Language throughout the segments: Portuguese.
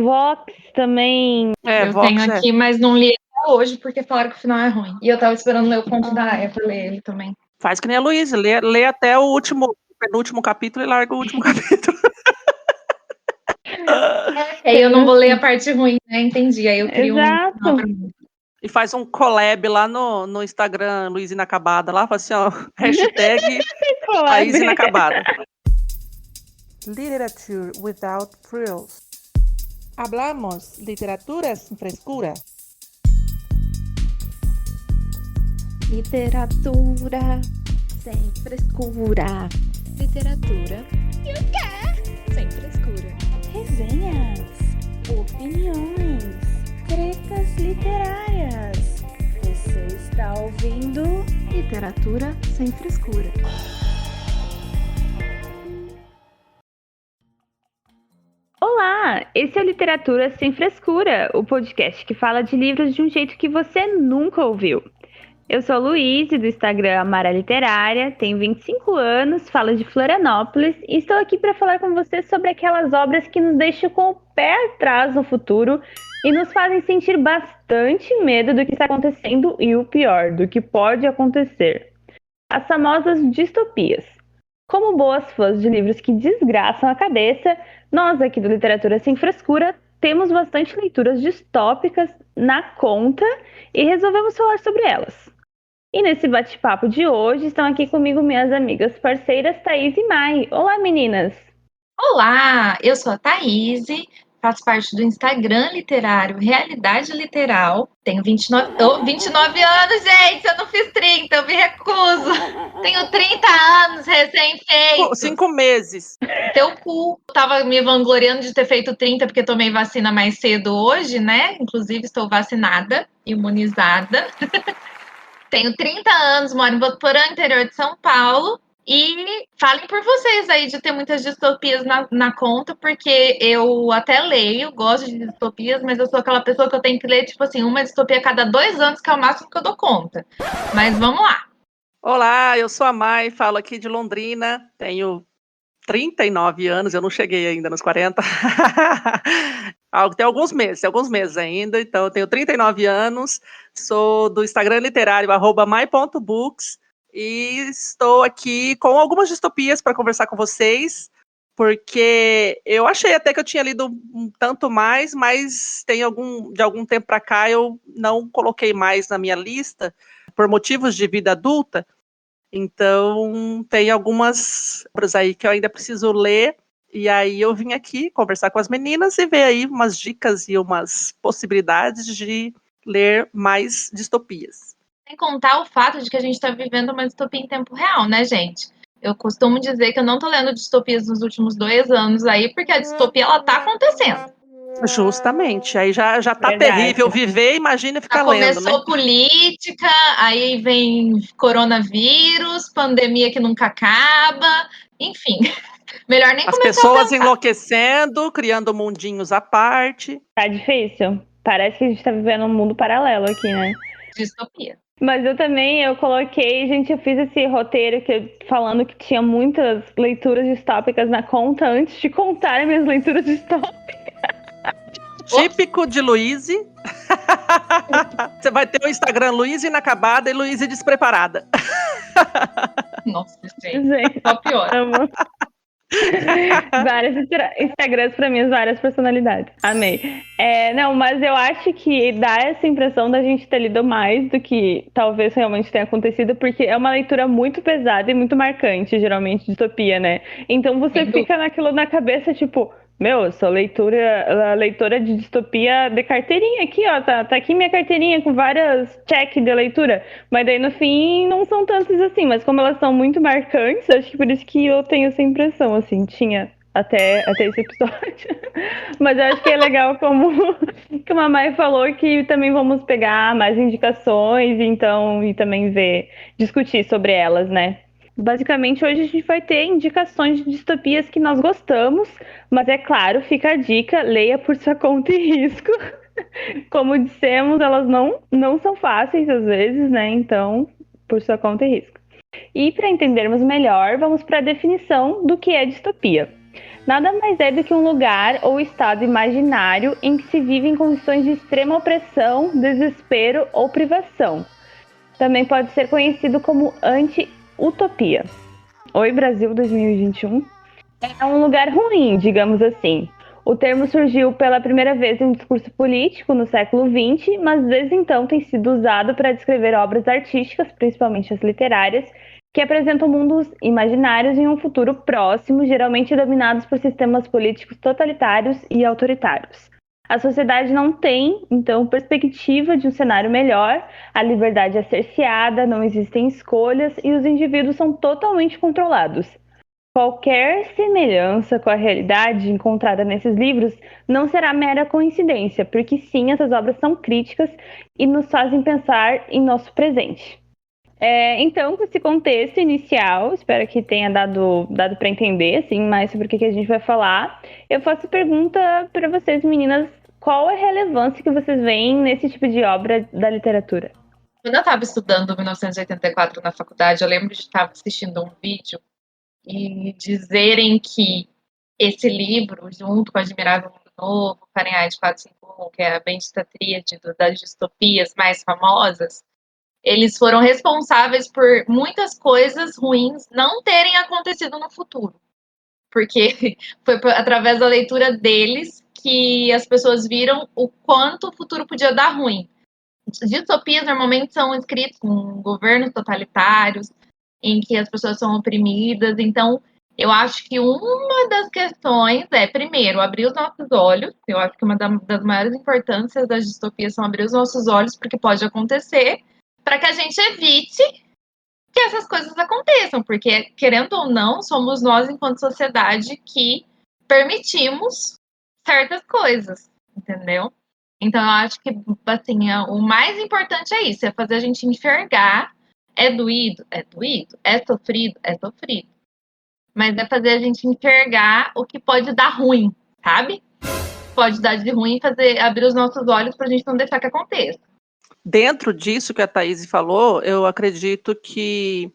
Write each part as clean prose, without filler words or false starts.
Vox também. Eu Vox tenho aqui, mas não li até hoje porque falaram que o final é ruim. E eu tava esperando ler o conto da Aya pra ler ele também. Faz que nem a Luísa, lê até o penúltimo capítulo e larga o último capítulo. Aí eu não vou ler a parte ruim, né? Entendi. Aí eu crio um final pra mim. E faz um collab lá no Instagram, Luiz Inacabada, lá, fala assim, ó, hashtag Thaís Inacabada. Literature without frills. Hablamos literatura sem frescura. Literatura sem frescura. Literatura e o quê? Sem frescura. Resenhas, opiniões, tretas literárias. Você está ouvindo Literatura sem frescura. Olá, esse é Literatura Sem Frescura, o podcast que fala de livros de um jeito que você nunca ouviu. Eu sou a Luíse, do Instagram Amara Literária, tenho 25 anos, falo de Florianópolis e estou aqui para falar com você sobre aquelas obras que nos deixam com o pé atrás no futuro e nos fazem sentir bastante medo do que está acontecendo e o pior, do que pode acontecer. As famosas distopias. Como boas fãs de livros que desgraçam a cabeça, nós aqui do Literatura Sem Frescura temos bastante leituras distópicas na conta e resolvemos falar sobre elas. E nesse bate-papo de hoje estão aqui comigo minhas amigas parceiras Thaís e Mai. Olá, meninas! Olá, eu sou a Thaís, faço parte do Instagram literário Realidade Literal. Tenho 29 anos, gente, eu não fiz 30, eu me recuso. Tenho 30 anos recém-feito. 5 meses. Teu cu. Eu tava me vangloriando de ter feito 30 porque tomei vacina mais cedo hoje, né? Inclusive estou vacinada, imunizada. Tenho 30 anos, moro em Votuporã, interior de São Paulo. E falem por vocês aí de ter muitas distopias na conta, porque eu até leio, gosto de distopias, mas eu sou aquela pessoa que eu tenho que ler, tipo assim, uma distopia a cada 2 anos, que é o máximo que eu dou conta. Mas vamos lá. Olá, eu sou a Mai, falo aqui de Londrina, tenho 39 anos, eu não cheguei ainda nos 40. Tem alguns meses ainda, então eu tenho 39 anos, sou do Instagram literário, @mai.books, e estou aqui com algumas distopias para conversar com vocês, porque eu achei até que eu tinha lido um tanto mais, mas de algum tempo para cá eu não coloquei mais na minha lista, por motivos de vida adulta. Então, tem algumas obras aí que eu ainda preciso ler, e aí eu vim aqui conversar com as meninas e ver aí umas dicas e umas possibilidades de ler mais distopias. Sem contar o fato de que a gente está vivendo uma distopia em tempo real, né, gente? Eu costumo dizer que eu não tô lendo distopias nos últimos 2 anos aí, porque a distopia, ela tá acontecendo. Justamente, aí já tá terrível viver, imagina ficar lendo, né? Começou política, aí vem coronavírus, pandemia que nunca acaba, enfim. Melhor nem As começar pessoas a pensar. enlouquecendo, criando mundinhos à parte. Tá difícil. Parece que a gente tá vivendo um mundo paralelo aqui, né? Distopia. Mas eu coloquei, gente, eu fiz esse roteiro falando que tinha muitas leituras distópicas na conta antes de contar minhas leituras distópicas. Típico de Luíse. Você vai ter o Instagram Luíse Inacabada e Luíse Despreparada. Nossa, gente. Só pior. Amo. Vários Instagrams para minhas várias personalidades. Amei. Não, mas eu acho que dá essa impressão da gente ter lido mais do que talvez realmente tenha acontecido, porque é uma leitura muito pesada e muito marcante, geralmente, distopia, né? Então você fica naquilo na cabeça, tipo, eu sou leitora de distopia de carteirinha aqui, ó, tá aqui minha carteirinha com várias check de leitura, mas daí no fim não são tantas assim, mas como elas são muito marcantes, acho que por isso que eu tenho essa impressão, assim, tinha até esse episódio, mas eu acho que é legal como a Mai falou, que também vamos pegar mais indicações, então, e também discutir sobre elas, né? Basicamente, hoje a gente vai ter indicações de distopias que nós gostamos, mas é claro, fica a dica, leia por sua conta e risco. Como dissemos, elas não são fáceis às vezes, né? Então, por sua conta e risco. E para entendermos melhor, vamos para a definição do que é distopia. nada mais é do que um lugar ou estado imaginário em que se vive em condições de extrema opressão, desespero ou privação. Também pode ser conhecido como anti-utopia. Oi, Brasil 2021. É um lugar ruim, digamos assim. O termo surgiu pela primeira vez em um discurso político no século XX, mas desde então tem sido usado para descrever obras artísticas, principalmente as literárias, que apresentam mundos imaginários em um futuro próximo, geralmente dominados por sistemas políticos totalitários e autoritários. A sociedade não tem, então, perspectiva de um cenário melhor, a liberdade é cerceada, não existem escolhas e os indivíduos são totalmente controlados. Qualquer semelhança com a realidade encontrada nesses livros não será mera coincidência, porque sim, essas obras são críticas e nos fazem pensar em nosso presente. Então, com esse contexto inicial, espero que tenha dado para entender assim, mais sobre o que a gente vai falar. Eu faço pergunta para vocês, meninas, qual é a relevância que vocês veem nesse tipo de obra da literatura? Quando eu estava estudando 1984 na faculdade, eu lembro de estar assistindo um vídeo e dizerem que esse livro, junto com Admirável Mundo Novo, Fahrenheit 451, que é a bendita tríade das distopias mais famosas, eles foram responsáveis por muitas coisas ruins não terem acontecido no futuro. Porque foi através da leitura deles que as pessoas viram o quanto o futuro podia dar ruim. Distopias normalmente são escritas com governos totalitários, em que as pessoas são oprimidas. Então, eu acho que uma das questões é, primeiro, abrir os nossos olhos. Eu acho que uma das maiores importâncias das distopias são abrir os nossos olhos, porque pode acontecer, para que a gente evite que essas coisas aconteçam, porque, querendo ou não, somos nós, enquanto sociedade, que permitimos certas coisas, entendeu? Então, eu acho que, assim, o mais importante é isso, é fazer a gente enxergar. É doído? É doído. É sofrido? É sofrido. Mas é fazer a gente enxergar o que pode dar ruim, sabe? Pode dar de ruim e abrir os nossos olhos pra gente não deixar que aconteça. Dentro disso que a Thaís falou, eu acredito que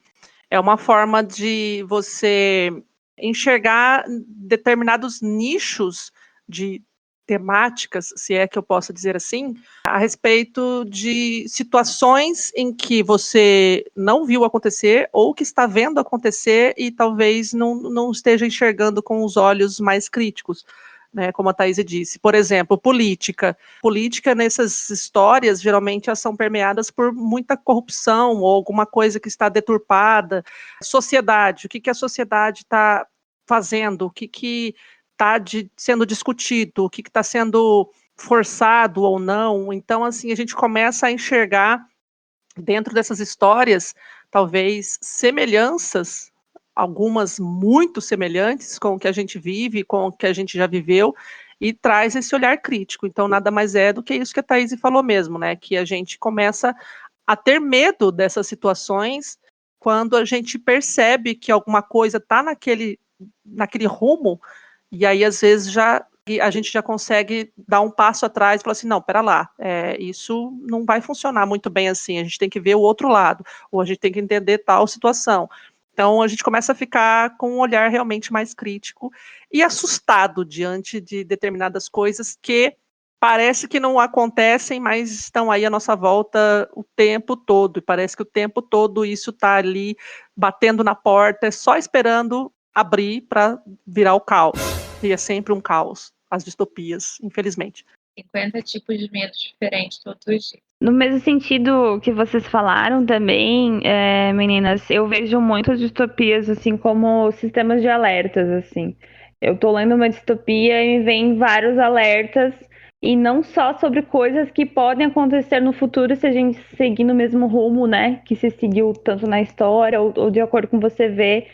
é uma forma de você enxergar determinados nichos de temáticas, se é que eu posso dizer assim, a respeito de situações em que você não viu acontecer ou que está vendo acontecer e talvez não esteja enxergando com os olhos mais críticos, né, como a Thaís disse. Por exemplo, política. Política, nessas histórias, geralmente elas são permeadas por muita corrupção ou alguma coisa que está deturpada. Sociedade, o que a sociedade está fazendo, o que está sendo discutido, o que está sendo forçado ou não. Então, assim, a gente começa a enxergar dentro dessas histórias, talvez, semelhanças, algumas muito semelhantes com o que a gente vive, com o que a gente já viveu, e traz esse olhar crítico. Então, nada mais é do que isso que a Thaís falou mesmo, né? Que a gente começa a ter medo dessas situações quando a gente percebe que alguma coisa está naquele rumo, e aí, às vezes, a gente já consegue dar um passo atrás e falar assim, não, pera lá, isso não vai funcionar muito bem assim, a gente tem que ver o outro lado, ou a gente tem que entender tal situação. Então, a gente começa a ficar com um olhar realmente mais crítico e assustado diante de determinadas coisas que parece que não acontecem, mas estão aí à nossa volta o tempo todo, e parece que o tempo todo isso está ali batendo na porta, só esperando abrir para virar o caos. E é sempre um caos, as distopias, infelizmente. 50 tipos de medo diferentes todos os dias. No mesmo sentido que vocês falaram também, meninas, eu vejo muitas distopias assim como sistemas de alertas, assim. Eu tô lendo uma distopia e me vem vários alertas, e não só sobre coisas que podem acontecer no futuro se a gente seguir no mesmo rumo, né, que se seguiu tanto na história ou de acordo com você vê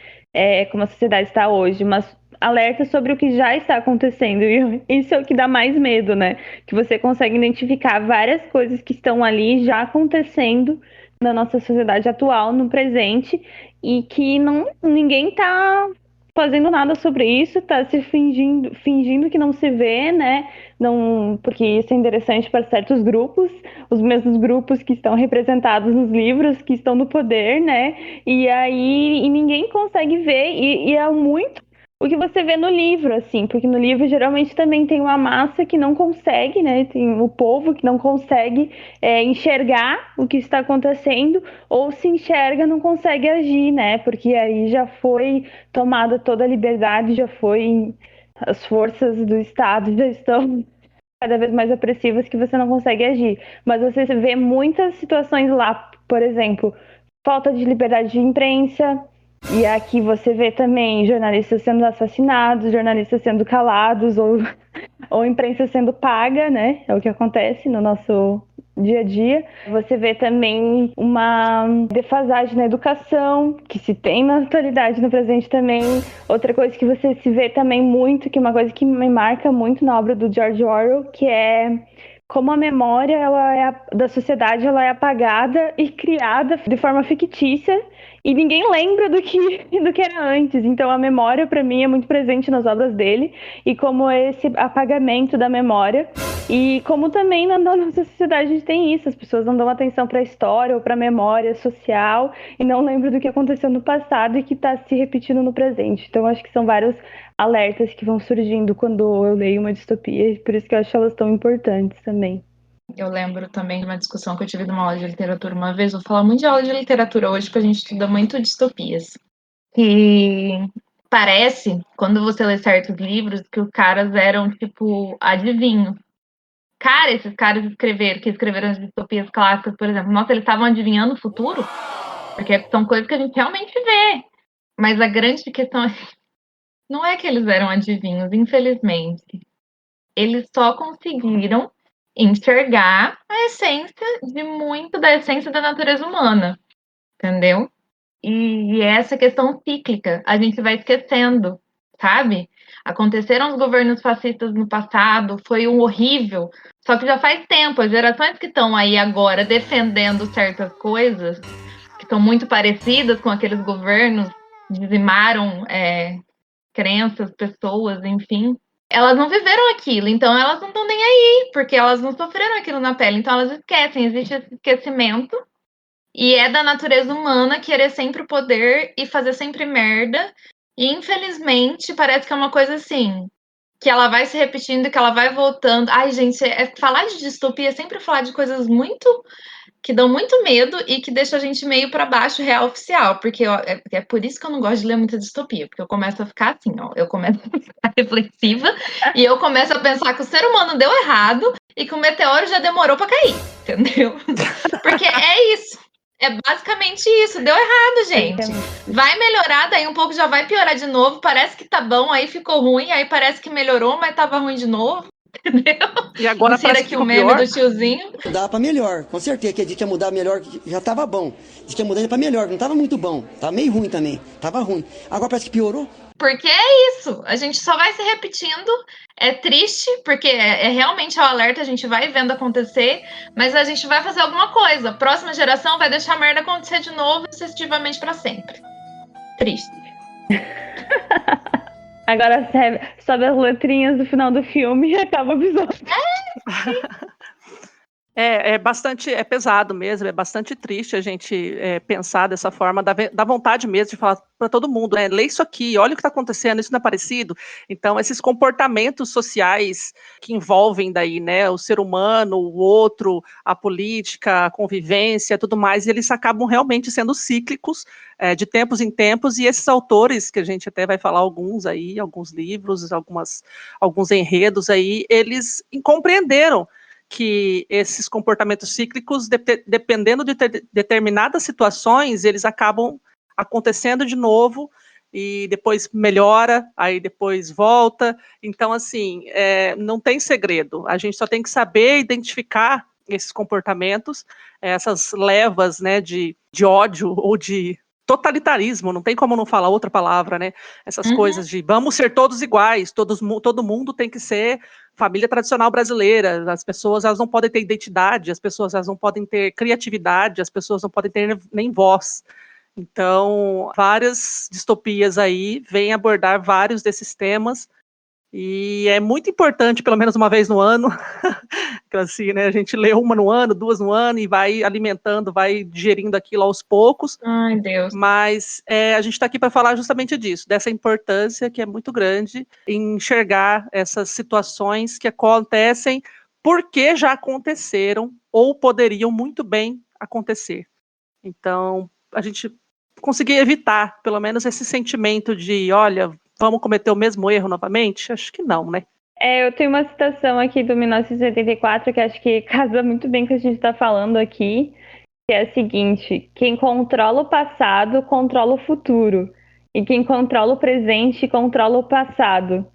como a sociedade está hoje, mas alerta sobre o que já está acontecendo, e isso é o que dá mais medo, né? Que você consegue identificar várias coisas que estão ali já acontecendo na nossa sociedade atual, no presente, e que ninguém está fazendo nada sobre isso, está se fingindo que não se vê, né? Não, porque isso é interessante para certos grupos, os mesmos grupos que estão representados nos livros, que estão no poder, né? E aí ninguém consegue ver, e é muito o que você vê no livro, assim, porque no livro geralmente também tem uma massa que não consegue, né? Tem o povo que não consegue enxergar o que está acontecendo, ou se enxerga, não consegue agir, né? Porque aí já foi tomada toda a liberdade, já foi. As forças do Estado já estão cada vez mais opressivas que você não consegue agir. Mas você vê muitas situações lá, por exemplo, falta de liberdade de imprensa, e aqui você vê também jornalistas sendo assassinados, jornalistas sendo calados, ou imprensa sendo paga, né? É o que acontece no nosso dia a dia. Você vê também uma defasagem na educação, que se tem na atualidade, no presente também. Outra coisa que você se vê também muito, que é uma coisa que me marca muito na obra do George Orwell, que é como a memória da sociedade ela é apagada e criada de forma fictícia e ninguém lembra do que era antes. Então a memória para mim é muito presente nas obras dele e como esse apagamento da memória e como também na nossa sociedade a gente tem isso, as pessoas não dão atenção para a história ou para a memória social e não lembram do que aconteceu no passado e que está se repetindo no presente. Então acho que são vários alertas que vão surgindo quando eu leio uma distopia, e por isso que eu acho elas tão importantes também. Eu lembro também de uma discussão que eu tive numa aula de literatura uma vez. Vou falar muito de aula de literatura hoje, porque a gente estuda muito distopias. E parece, quando você lê certos livros, que os caras eram, tipo, adivinhos. Cara, esses caras que escreveram as distopias clássicas, por exemplo, nossa, eles estavam adivinhando o futuro? Porque são coisas que a gente realmente vê. Mas a grande questão não é que eles eram adivinhos, infelizmente. Eles só conseguiram enxergar a essência da essência da natureza humana, entendeu? E essa questão cíclica, a gente vai esquecendo, sabe? Aconteceram os governos fascistas no passado, foi um horrível, só que já faz tempo, as gerações que estão aí agora defendendo certas coisas, que são muito parecidas com aqueles governos, dizimaram crenças, pessoas, enfim, elas não viveram aquilo, então elas não estão nem aí, porque elas não sofreram aquilo na pele, então elas esquecem, existe esse esquecimento, e é da natureza humana querer sempre o poder e fazer sempre merda, e infelizmente parece que é uma coisa assim, que ela vai se repetindo, que ela vai voltando. Ai, gente, falar de distopia é sempre falar de coisas muito que dão muito medo e que deixa a gente meio para baixo real oficial, porque ó, é por isso que eu não gosto de ler muita distopia, porque eu começo a ficar assim, ó, eu começo a ficar reflexiva e eu começo a pensar que o ser humano deu errado e que o meteoro já demorou para cair, entendeu? Porque é isso. É basicamente isso, deu errado, gente. Vai melhorar, daí um pouco já vai piorar de novo. Parece que tá bom, aí ficou ruim, aí parece que melhorou, mas tava ruim de novo. Entendeu? E agora Insira parece que aqui o ficou meme pior. do tiozinho. Dá pra melhor, com certeza. Que a gente ia mudar melhor, já tava bom. Diz que ia mudar pra melhor, não tava muito bom. Tava meio ruim também. Tava ruim. Agora parece que piorou. Porque é isso, a gente só vai se repetindo, é triste, porque é realmente o alerta, a gente vai vendo acontecer, mas a gente vai fazer alguma coisa. A próxima geração vai deixar a merda acontecer de novo, sucessivamente para sempre. Triste. Agora sobe as letrinhas do final do filme e acaba o episódio. É bastante, é pesado mesmo, é bastante triste a gente pensar dessa forma, dá vontade mesmo de falar para todo mundo, né? Lê isso aqui, olha o que está acontecendo, isso não é parecido. Então, esses comportamentos sociais que envolvem daí, né, o ser humano, o outro, a política, a convivência, tudo mais, eles acabam realmente sendo cíclicos, de tempos em tempos, e esses autores, que a gente até vai falar alguns aí, alguns livros, alguns enredos aí, eles compreenderam que esses comportamentos cíclicos, dependendo de determinadas situações, eles acabam acontecendo de novo e depois melhora, aí depois volta. Então, assim, não tem segredo. A gente só tem que saber identificar esses comportamentos, essas levas, né, de ódio ou de totalitarismo, não tem como não falar outra palavra, né? Essas coisas de vamos ser todos iguais, todo mundo tem que ser família tradicional brasileira, as pessoas elas não podem ter identidade, as pessoas elas não podem ter criatividade, as pessoas não podem ter nem voz. Então, várias distopias aí vêm abordar vários desses temas, e é muito importante, pelo menos uma vez no ano, que ciclo, assim, né? A gente lê uma no ano, 2 no ano, e vai alimentando, vai digerindo aquilo aos poucos. Ai, Deus. Mas a gente está aqui para falar justamente disso, dessa importância que é muito grande em enxergar essas situações que acontecem porque já aconteceram ou poderiam muito bem acontecer. Então, a gente conseguir evitar, pelo menos, esse sentimento de, olha, vamos cometer o mesmo erro novamente? Acho que não, né? Eu tenho uma citação aqui do 1984 que acho que casa muito bem com o que a gente está falando aqui, que é a seguinte: quem controla o passado, controla o futuro. E quem controla o presente, controla o passado.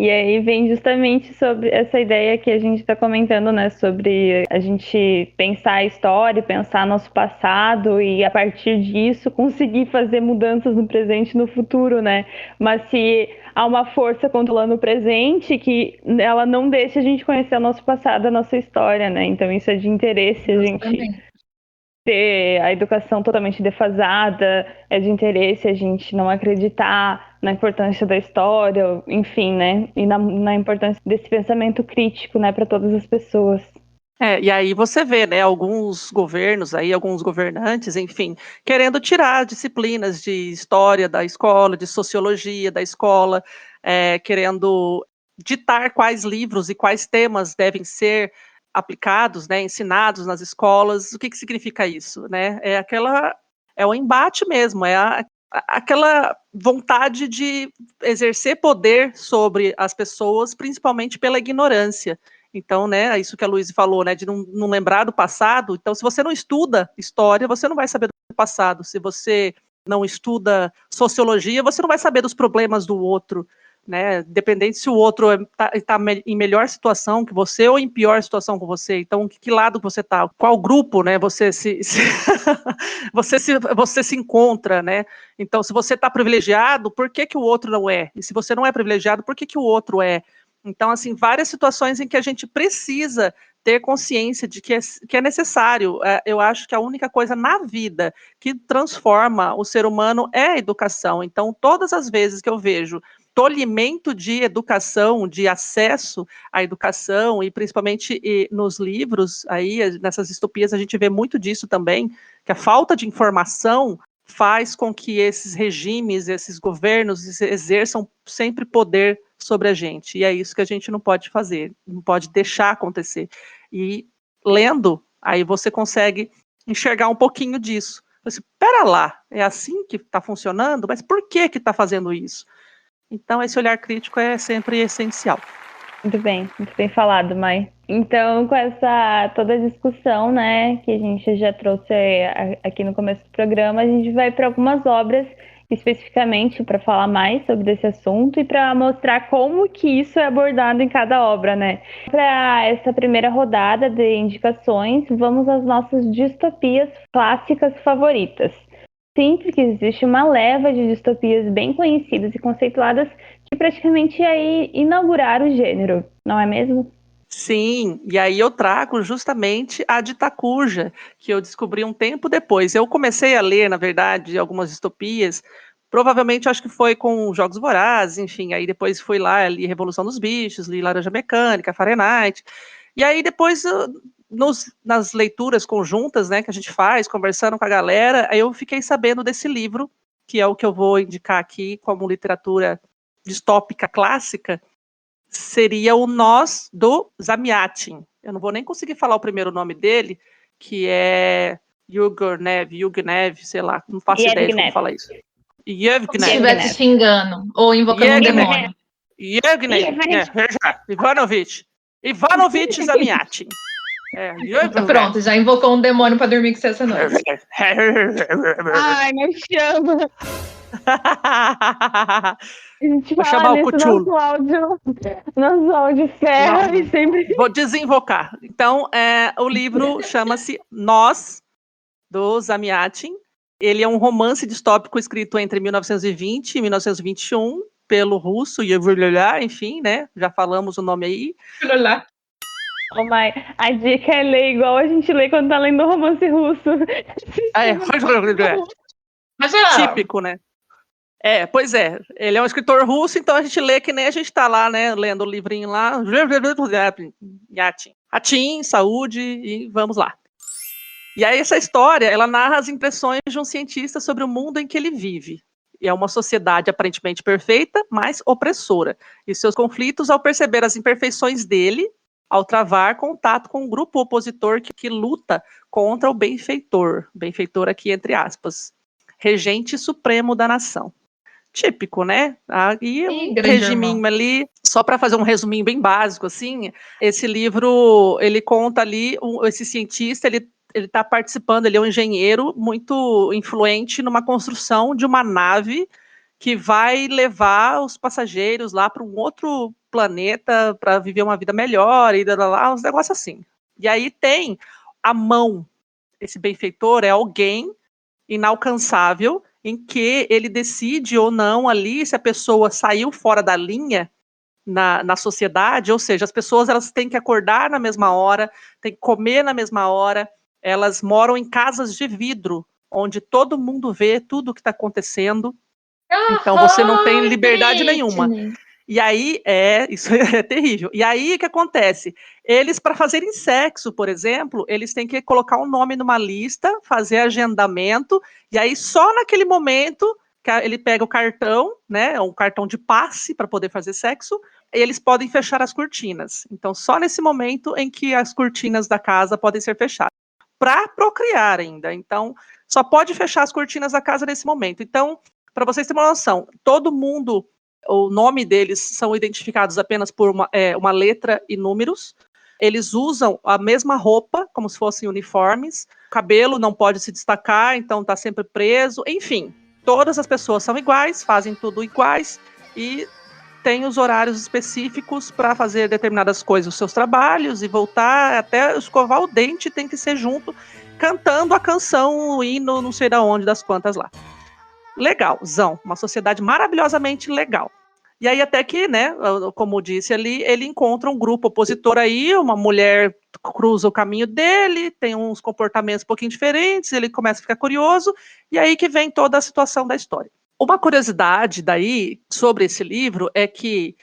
E aí vem justamente sobre essa ideia que a gente está comentando, né? Sobre a gente pensar a história, pensar nosso passado e, a partir disso, conseguir fazer mudanças no presente e no futuro, né? Mas se há uma força controlando o presente, que ela não deixa a gente conhecer o nosso passado, a nossa história, né? Então isso é de interesse a gente ter a educação totalmente defasada, é de interesse a gente não acreditar na importância da história, enfim, né? E na importância desse pensamento crítico, né, para todas as pessoas. E aí você vê, né, alguns governos aí, alguns governantes, enfim, querendo tirar disciplinas de história da escola, de sociologia da escola, querendo ditar quais livros e quais temas devem ser aplicados, né, ensinados nas escolas. O que significa isso, né? É o embate mesmo, aquela vontade de exercer poder sobre as pessoas, principalmente pela ignorância. Então, né, isso que a Luísa falou, né, de não lembrar do passado. Então, se você não estuda história, você não vai saber do passado. Se você não estuda sociologia, você não vai saber dos problemas do outro, né, dependente se o outro está em melhor situação que você ou em pior situação que você. Então, que lado você está? Qual grupo, né, você se encontra, né? Então, se você está privilegiado, por que o outro não é? E se você não é privilegiado, por que o outro é? Então, assim, várias situações em que a gente precisa ter consciência de que é necessário. Eu acho que a única coisa na vida que transforma o ser humano é a educação. Então, todas as vezes que eu vejo tolimento de educação, de acesso à educação, e principalmente nos livros, aí, nessas distopias, a gente vê muito disso também, que a falta de informação faz com que esses regimes, esses governos exerçam sempre poder sobre a gente, e é isso que a gente não pode fazer, não pode deixar acontecer. E lendo, aí você consegue enxergar um pouquinho disso. Espera lá, é assim que está funcionando? Mas por que está fazendo isso? Então, esse olhar crítico é sempre essencial. Muito bem falado, Mai. Então, com essa toda a discussão, né, que a gente já trouxe aqui no começo do programa, a gente vai para algumas obras especificamente para falar mais sobre esse assunto e para mostrar como que isso é abordado em cada obra, né? Para essa primeira rodada de indicações, vamos às nossas distopias clássicas favoritas. Sempre que existe uma leva de distopias bem conhecidas e conceituadas que praticamente aí inauguraram o gênero, não é mesmo? Sim, e aí eu trago justamente a de Takuja, que eu descobri um tempo depois. Eu comecei a ler, na verdade, algumas distopias, provavelmente acho que foi com Jogos Vorazes, enfim, aí depois fui lá, li Revolução dos Bichos, li Laranja Mecânica, Fahrenheit, e aí depois, nas leituras conjuntas, né, que a gente faz, conversando com a galera, aí eu fiquei sabendo desse livro, que é o que eu vou indicar aqui como literatura distópica clássica, seria o Nós, do Zamyatin. Eu não vou nem conseguir falar o primeiro nome dele, que é Yevgnev, sei lá, não faço ideia de como falar isso. Se estivesse xingando ou invocando um demônio. Yevgnev, Ivanovich Zamyatin. Pronto, já invocou um demônio para dormir com você essa noite. Ai, não chama! A gente vou chamar o Cuchulo. Nosso áudio ferra e sempre... Vou desinvocar. Então, o livro chama-se Nós, do Zamyatin. Ele é um romance distópico escrito entre 1920 e 1921, pelo russo Yevgeny, enfim, né? Já falamos o nome aí. Oh, Mai, a dica é ler igual a gente lê quando tá lendo romance russo. Típico, né? Pois é. Ele é um escritor russo, então a gente lê que nem a gente tá lá, né? Lendo o livrinho lá. Ratim, saúde e vamos lá. E aí essa história, ela narra as impressões de um cientista sobre o mundo em que ele vive. E é uma sociedade aparentemente perfeita, mas opressora. E seus conflitos ao perceber as imperfeições dele, ao travar contato com um grupo opositor que luta contra o benfeitor. Benfeitor aqui entre aspas. Regente supremo da nação. Típico, né? E um regiminho ali, só para fazer um resuminho bem básico, assim, esse livro, ele conta ali, esse cientista, ele está participando, ele é um engenheiro muito influente numa construção de uma nave que vai levar os passageiros lá para um outro planeta para viver uma vida melhor, e lá, uns negócios assim. E aí tem a mão, esse benfeitor é alguém inalcançável, em que ele decide ou não ali se a pessoa saiu fora da linha na sociedade, ou seja, as pessoas elas têm que acordar na mesma hora, têm que comer na mesma hora, elas moram em casas de vidro, onde todo mundo vê tudo o que está acontecendo, então você não tem liberdade nenhuma. E aí, isso é terrível. E aí, o que acontece? Eles, para fazerem sexo, por exemplo, eles têm que colocar um nome numa lista, fazer agendamento, e aí só naquele momento que ele pega o cartão, né, um cartão de passe para poder fazer sexo, e eles podem fechar as cortinas. Então, só nesse momento em que as cortinas da casa podem ser fechadas. Para procriar ainda. Então, só pode fechar as cortinas da casa nesse momento. Então, para vocês terem uma noção, todo mundo... O nome deles são identificados apenas por uma letra e números. Eles usam a mesma roupa, como se fossem uniformes. O cabelo não pode se destacar, então está sempre preso. Enfim, todas as pessoas são iguais, fazem tudo iguais e têm os horários específicos para fazer determinadas coisas, os seus trabalhos e voltar até escovar o dente, tem que ser junto, cantando a canção, o hino, não sei da onde, das quantas lá. Legalzão, uma sociedade maravilhosamente legal. E aí até que, né, como disse ali, ele encontra um grupo opositor aí, uma mulher cruza o caminho dele, tem uns comportamentos um pouquinho diferentes, ele começa a ficar curioso, e aí que vem toda a situação da história. Uma curiosidade daí sobre esse livro é que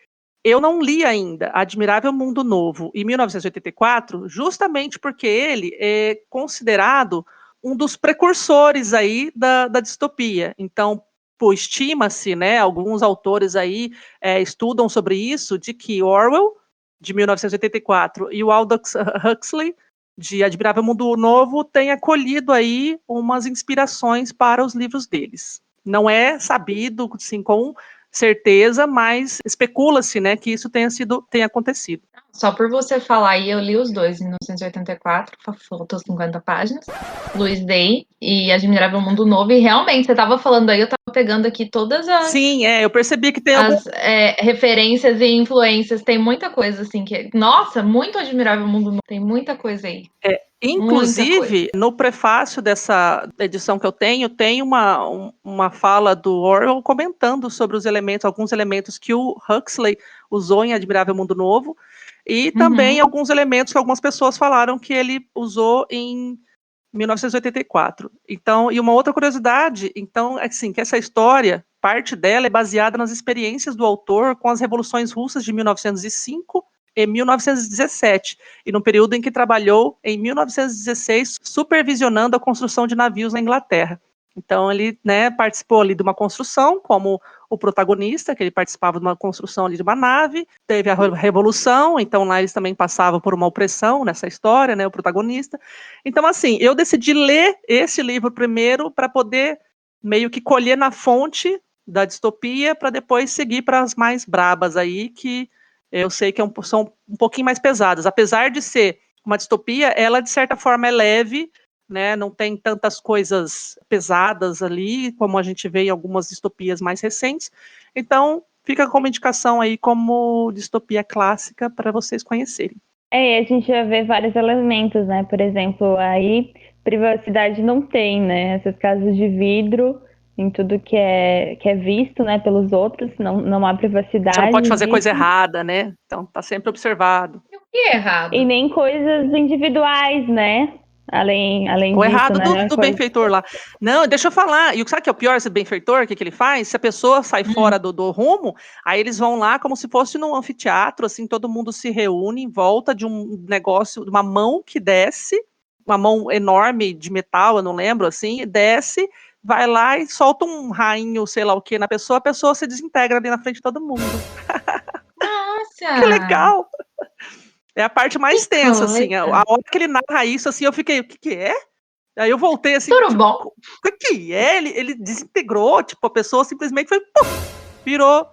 eu não li ainda Admirável Mundo Novo, em 1984, justamente porque ele é considerado um dos precursores aí da distopia. Então, estima-se, né, alguns autores aí estudam sobre isso, de que Orwell, de 1984, e o Aldous Huxley, de Admirável Mundo Novo, têm acolhido aí umas inspirações para os livros deles. Não é sabido, assim, com certeza, mas especula-se, né, que isso tenha acontecido. Só por você falar aí, eu li os dois em 1984, faltou 50 páginas, Louis Day e Admirável Mundo Novo, e realmente, você estava falando aí, eu estava pegando aqui todas as... Sim, eu percebi que tem as referências e influências, tem muita coisa assim, que nossa, muito Admirável Mundo Novo, tem muita coisa aí. Inclusive, no prefácio dessa edição que eu tenho, tem uma fala do Orwell comentando sobre os elementos, alguns elementos que o Huxley usou em Admirável Mundo Novo, e também alguns elementos que algumas pessoas falaram que ele usou em 1984. Então, e uma outra curiosidade, então, é assim, que essa história, parte dela é baseada nas experiências do autor com as revoluções russas de 1905 e 1917, e no período em que trabalhou em 1916, supervisionando a construção de navios na Inglaterra. Então ele, né, participou ali de uma construção, como o protagonista, que ele participava de uma construção ali de uma nave, teve a Revolução, então lá eles também passavam por uma opressão nessa história, né, o protagonista. Então assim, eu decidi ler esse livro primeiro para poder meio que colher na fonte da distopia, para depois seguir para as mais brabas aí, que eu sei que são um pouquinho mais pesadas. Apesar de ser uma distopia, ela de certa forma é leve, né, não tem tantas coisas pesadas ali, como a gente vê em algumas distopias mais recentes. Então, fica como indicação aí como distopia clássica para vocês conhecerem. A gente já vê vários elementos, né? Por exemplo, aí privacidade não tem, né? Essas casas de vidro em tudo que é visto, né, pelos outros, não há privacidade. Você não pode fazer coisa errada, né? Então tá sempre observado. E o que é errado? E nem coisas individuais, né? além O disso, errado né? do benfeitor lá. Não, deixa eu falar. E sabe o que é o pior, esse benfeitor? O que ele faz? Se a pessoa sai fora do rumo, aí eles vão lá como se fosse num anfiteatro, assim, todo mundo se reúne em volta de um negócio, de uma mão que desce, uma mão enorme de metal, eu não lembro, assim, desce, vai lá e solta um rainho, sei lá o que, na pessoa, a pessoa se desintegra ali na frente de todo mundo. Nossa! Que legal! É a parte mais Que tensa, assim. A coisa. hora que ele narra isso, assim, eu fiquei, o que que é? Aí eu voltei assim, Tudo tipo, bom? o que é? Ele desintegrou, tipo, a pessoa simplesmente foi, puf, virou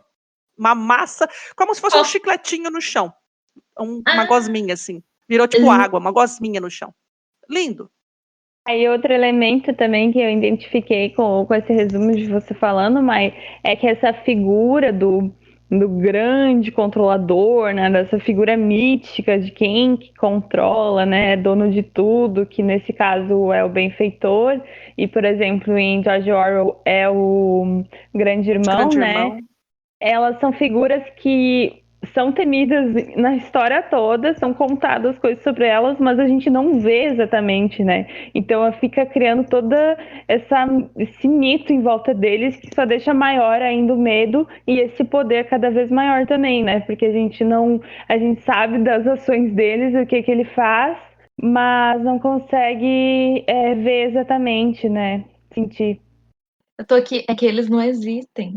uma massa, como se fosse um Oh. chicletinho no chão. Uma Ah, gosminha, assim. Virou tipo água, uma gosminha no chão. Lindo. Aí outro elemento também que eu identifiquei com esse resumo de você falando, mas é que essa figura do grande controlador, né, dessa figura mística de quem que controla, né, é dono de tudo, que nesse caso é o benfeitor, e por exemplo em George Orwell é o grande irmão, Grande né? irmão. Elas são figuras que são temidas na história toda, são contadas coisas sobre elas, mas a gente não vê exatamente, né? Então fica criando toda esse mito em volta deles que só deixa maior ainda o medo e esse poder cada vez maior também, né? Porque a gente sabe das ações deles, o que ele faz, mas não consegue ver exatamente, né? Sentir. eu tô aqui, é que eles não existem.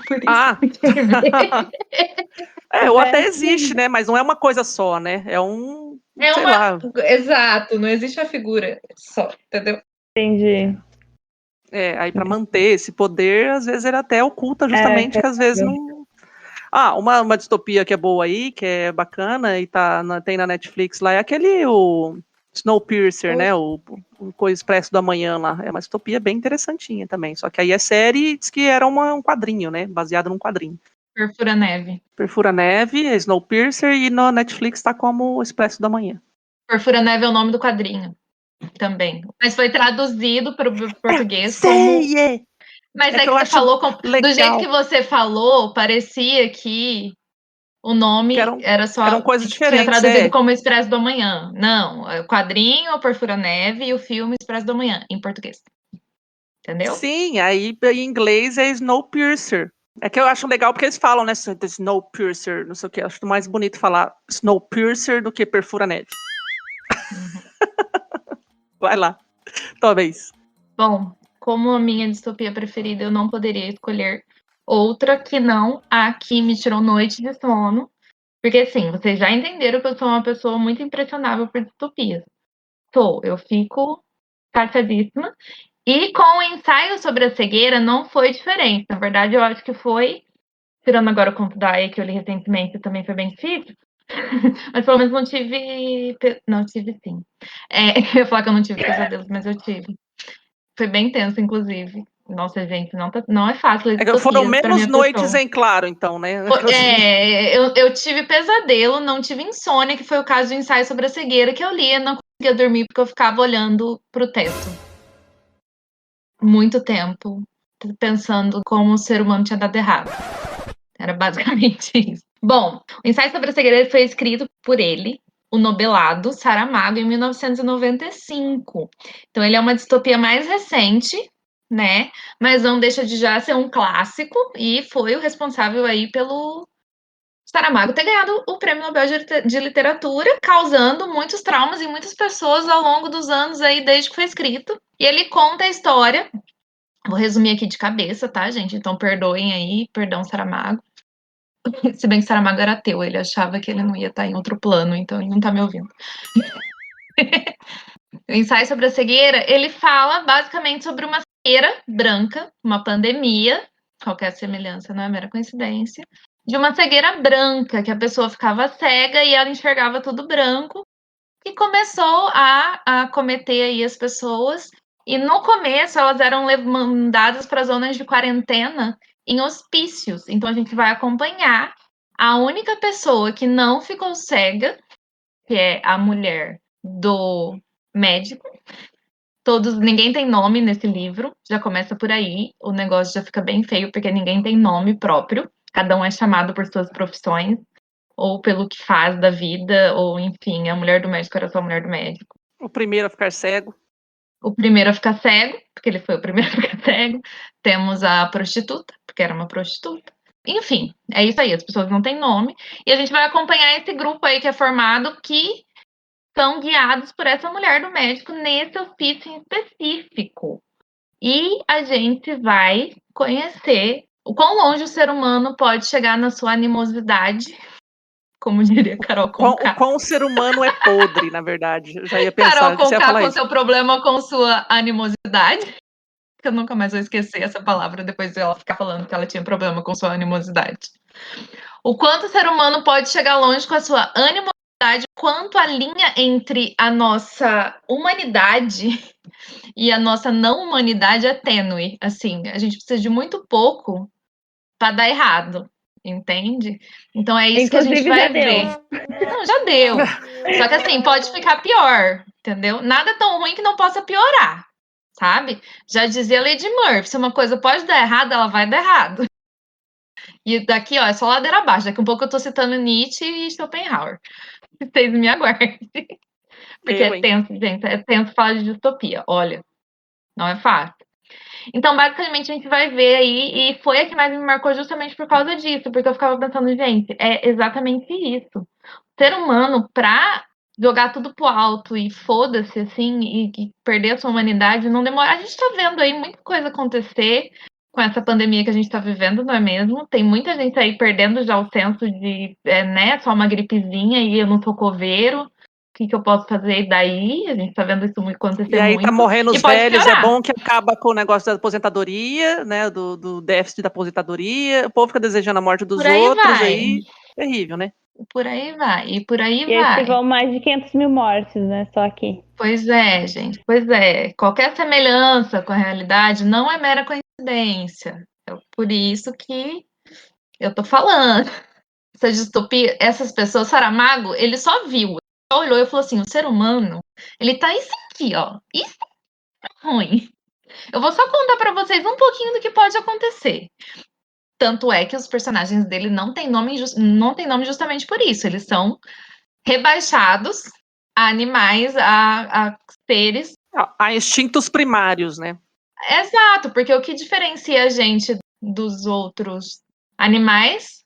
Por isso Ah! que eu ver. Ou até existe, né? Mas não é uma coisa só, né? É um, É sei uma. lá. Exato, não existe a figura só, entendeu? Entendi. Aí para manter esse poder, às vezes ele até oculta justamente que às vezes não. Ah, uma distopia que é boa aí, que é bacana e tem na Netflix lá, é o Snowpiercer, né? O Coisa Expresso da Manhã lá. É uma distopia bem interessantinha também. Só que aí é série e diz que era um quadrinho, né? Baseado num quadrinho. Perfura neve. Perfura Neve, é Snowpiercer e no Netflix tá como o Expresso da Manhã. Perfura neve é o nome do quadrinho também. Mas foi traduzido para o português como. Sei! Mas É é que que eu você acho falou. Do jeito legal. que você falou, parecia que o Que nome era eram só. coisas Tinha diferentes, traduzido como Expresso do Amanhã. Não, o quadrinho, o Perfura Neve e o filme Expresso do Amanhã, em português. Entendeu? Sim, aí em inglês é Snowpiercer. É que eu acho legal porque eles falam, né? Snowpiercer, não sei o que. Acho mais bonito falar Snowpiercer do que Perfura Neve. Uhum. Vai lá, talvez. Bom, como a minha distopia preferida, eu não poderia escolher outra que não a que me tirou noite de sono. Porque, assim, vocês já entenderam que eu sou uma pessoa muito impressionável por distopias. Eu fico chateadíssima. E com o ensaio sobre a cegueira não foi diferente. Na verdade, eu acho que foi, tirando agora o conto da Aya, que eu li recentemente, também foi bem difícil. Mas pelo menos não tive. Não, tive sim. Eu ia falar que eu não tive pesadelos, mas eu tive. Foi bem tenso, inclusive. Nossa, gente, não é fácil ler É que foram distopias para menos minha noites pessoa. em claro, então, né? Eu tive pesadelo, não tive insônia, que foi o caso do ensaio sobre a cegueira que eu li. Eu não conseguia dormir porque eu ficava olhando para o teto. Muito tempo, pensando como o ser humano tinha dado errado. Era basicamente isso. Bom, o ensaio sobre a cegueira foi escrito por ele, o Nobelado Saramago, em 1995. Então, ele é uma distopia mais recente, né? Mas não deixa de já ser um clássico e foi o responsável aí pelo Saramago ter ganhado o Prêmio Nobel de Literatura, causando muitos traumas em muitas pessoas ao longo dos anos aí, desde que foi escrito. E ele conta a história. Vou resumir aqui de cabeça, tá, gente? Então, perdoem aí, perdão, Saramago. Se bem que Saramago era ateu, ele achava que ele não ia estar em outro plano, então ele não tá me ouvindo. O ensaio sobre a cegueira, ele fala basicamente sobre uma cegueira branca, uma pandemia, qualquer semelhança não é mera coincidência, de uma cegueira branca, que a pessoa ficava cega e ela enxergava tudo branco, e começou a cometer aí as pessoas, e no começo elas eram mandadas para zonas de quarentena em hospícios, então a gente vai acompanhar a única pessoa que não ficou cega, que é a mulher do médico. Ninguém tem nome nesse livro, já começa por aí, o negócio já fica bem feio, porque ninguém tem nome próprio, cada um é chamado por suas profissões, ou pelo que faz da vida, ou enfim, a mulher do médico era só a mulher do médico. O primeiro a ficar cego. O primeiro a ficar cego, porque ele foi o primeiro a ficar cego. Temos a prostituta, porque era uma prostituta. Enfim, é isso aí, as pessoas não têm nome. E a gente vai acompanhar esse grupo aí que é formado, que são guiados por essa mulher do médico nesse hospício em específico. E a gente vai conhecer o quão longe o ser humano pode chegar na sua animosidade, como diria Carol O Conká. quão o ser humano é podre, na verdade. Eu já ia pensar Carol que você ia Conká falar com isso. seu problema com sua animosidade. Eu nunca mais vou esquecer essa palavra depois dela ficar falando que ela tinha problema com sua animosidade. O quanto o ser humano pode chegar longe com a sua animosidade, quanto a linha entre a nossa humanidade e a nossa não humanidade é tênue. Assim, a gente precisa de muito pouco para dar errado, entende? Então é isso Inclusive, que a gente vai já deu. ver. Não, já deu. Só que assim, pode ficar pior, entendeu? Nada tão ruim que não possa piorar, sabe? Já dizia Lady Murphy, se uma coisa pode dar errado, ela vai dar errado. E daqui, ó, é só ladeira abaixo. Daqui um pouco eu tô citando Nietzsche e Schopenhauer. Vocês me aguardem. Porque é tenso, gente. É tenso falar de distopia. Olha, não é fácil. Então, basicamente, a gente vai ver aí, e foi a que mais me marcou justamente por causa disso, porque eu ficava pensando, gente, é exatamente isso. O ser humano, pra jogar tudo pro alto e foda-se, assim, e perder a sua humanidade, não demora. A gente tá vendo aí muita coisa acontecer com essa pandemia que a gente tá vivendo, não é mesmo? Tem muita gente aí perdendo já o senso de, né, só uma gripezinha e eu não sou coveiro. O que eu posso fazer daí? A gente tá vendo isso acontecer muito. E aí tá morrendo os pode velhos, piorar. é bom que acaba com o negócio da aposentadoria, né, do déficit da aposentadoria, o povo fica desejando a morte dos Por aí outros, vai. aí, terrível, né? Por aí vai, e por aí E esse vai. vão mais de 500 mil mortes, né? Só aqui. Pois é, gente, pois é. Qualquer semelhança com a realidade não é mera coincidência. É por isso que eu tô falando. Essa distopia, essas pessoas, Saramago, ele só viu, só olhou e falou assim, o ser humano, ele tá isso aqui, ó, isso é ruim. Eu vou só contar pra vocês um pouquinho do que pode acontecer. Tanto é que os personagens dele não têm nome justamente por isso. Eles são rebaixados a animais, a seres. A instintos primários, né? Exato, porque o que diferencia a gente dos outros animais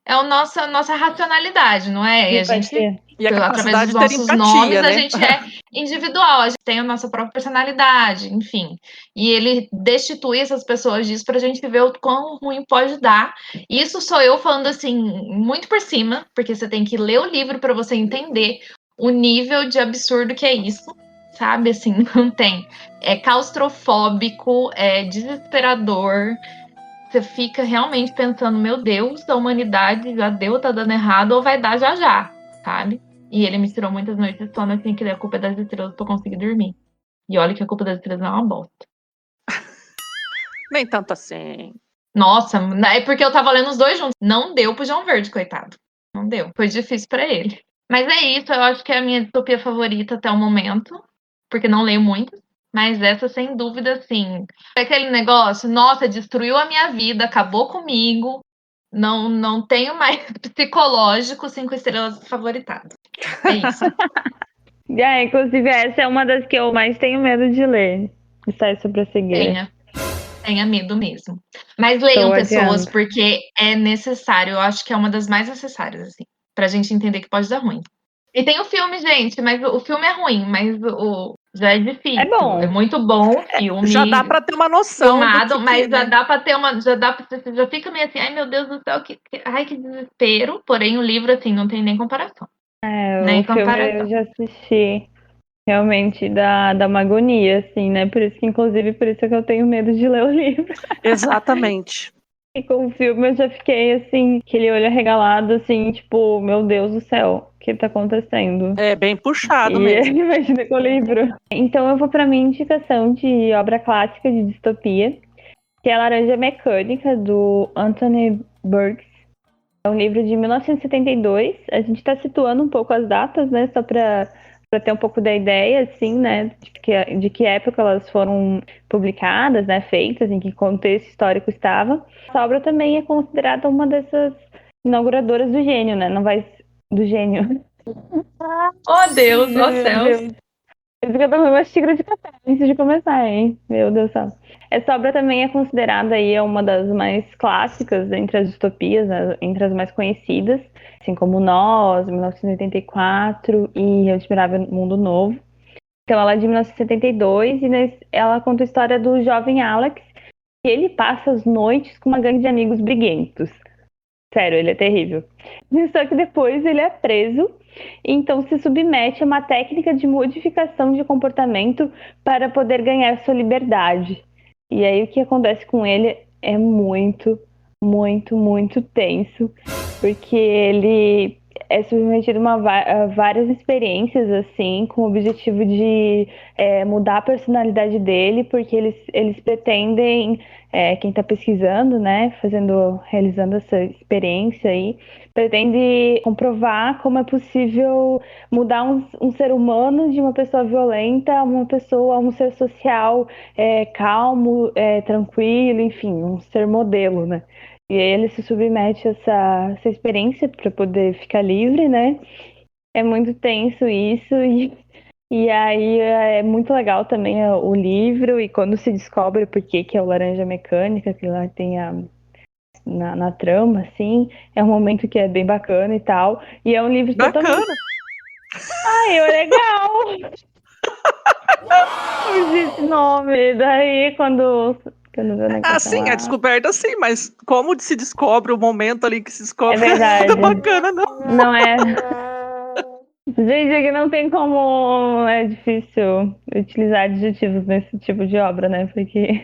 é a nossa racionalidade, não é? E a gente, E a através capacidade dos de ter nossos empatia, nomes, né? a gente é individual, a gente tem a nossa própria personalidade, enfim. E ele destitui essas pessoas disso pra gente ver o quão ruim pode dar. Isso sou eu falando assim, muito por cima, porque você tem que ler o livro para você entender o nível de absurdo que é isso, sabe? Assim, não tem. É claustrofóbico, é desesperador. Você fica realmente pensando, meu Deus, a humanidade já deu, tá dando errado, ou vai dar já já, sabe? E ele me tirou muitas noites de sono, assim, que a culpa é das estrelas pra eu conseguir dormir. E olha que a culpa das estrelas não é uma bosta. Nem tanto assim. Nossa, é porque eu tava lendo os dois juntos. Não deu pro João Verde, coitado. Não deu. Foi difícil pra ele. Mas é isso, eu acho que é a minha distopia favorita até o momento. Porque não leio muito. Mas essa, sem dúvida, sim. É aquele negócio, nossa, destruiu a minha vida, acabou comigo. Não tenho mais psicológico 5 estrelas favoritado. É isso. Inclusive, essa é uma das que eu mais tenho medo de ler. Sai sobre a cegueira. Tenha medo mesmo. Mas leiam, Tô pessoas, adiando. porque é necessário. Eu acho que é uma das mais necessárias, assim, pra gente entender que pode dar ruim. E tem o filme, gente, mas o filme é ruim, mas já é difícil. É bom. É muito bom o filme. Já dá pra ter uma noção filmado, do que, mas já né? dá pra ter uma. Você já fica meio assim, ai meu Deus do céu, ai que desespero. Porém, o livro, assim, não tem nem comparação. Nem O filme eu já assisti. Realmente dá uma agonia, assim, né? Por isso que, inclusive, por isso que eu tenho medo de ler o livro. Exatamente. E com o filme eu já fiquei, assim, aquele olho arregalado, assim, tipo, meu Deus do céu, o que tá acontecendo? É bem puxado mesmo. Imagina com o livro. Então eu vou pra minha indicação de obra clássica de distopia, que é A Laranja Mecânica, do Anthony Burgess. É um livro de 1972. A gente tá situando um pouco as datas, né? Só pra ter um pouco da ideia, assim, né? De que época elas foram publicadas, né? Feitas, em que contexto histórico estava. Essa obra também é considerada uma dessas inauguradoras do gênio, né? Não vai... Do gênio. Oh, Deus, oh céus. Por isso que eu tomei uma xícara de café antes de começar, hein? Meu Deus do céu. Essa obra também é considerada aí uma das mais clássicas entre as distopias, né? Entre as mais conhecidas, assim como Nós, 1984 e O Admirável Mundo Novo. Então ela é de 1972 e ela conta a história do jovem Alex, que ele passa as noites com uma gangue de amigos briguentos. Sério, ele é terrível. Só que depois ele é preso, e então se submete a uma técnica de modificação de comportamento para poder ganhar sua liberdade. E aí o que acontece com ele é muito, muito, muito tenso, porque ele é submetido a várias experiências, assim, com o objetivo de mudar a personalidade dele, porque eles pretendem, quem está pesquisando, né, realizando essa experiência aí, pretende comprovar como é possível mudar um ser humano de uma pessoa violenta a um ser social, calmo, tranquilo, enfim, um ser modelo, né? E aí ele se submete a essa experiência para poder ficar livre, né? É muito tenso isso, e aí é muito legal também o livro, e quando se descobre por que é o Laranja Mecânica, que lá tem na trama, assim, é um momento que é bem bacana e tal. E é um livro Bacana. totalmente. Ai, é legal! Surgiu esse nome, daí quando vê o negócio Sim, lá. é descoberta sim, mas como se descobre o momento ali que se descobre É verdade. é bacana, não. Não é. Gente, aqui não tem como. É difícil utilizar adjetivos nesse tipo de obra, né? Porque.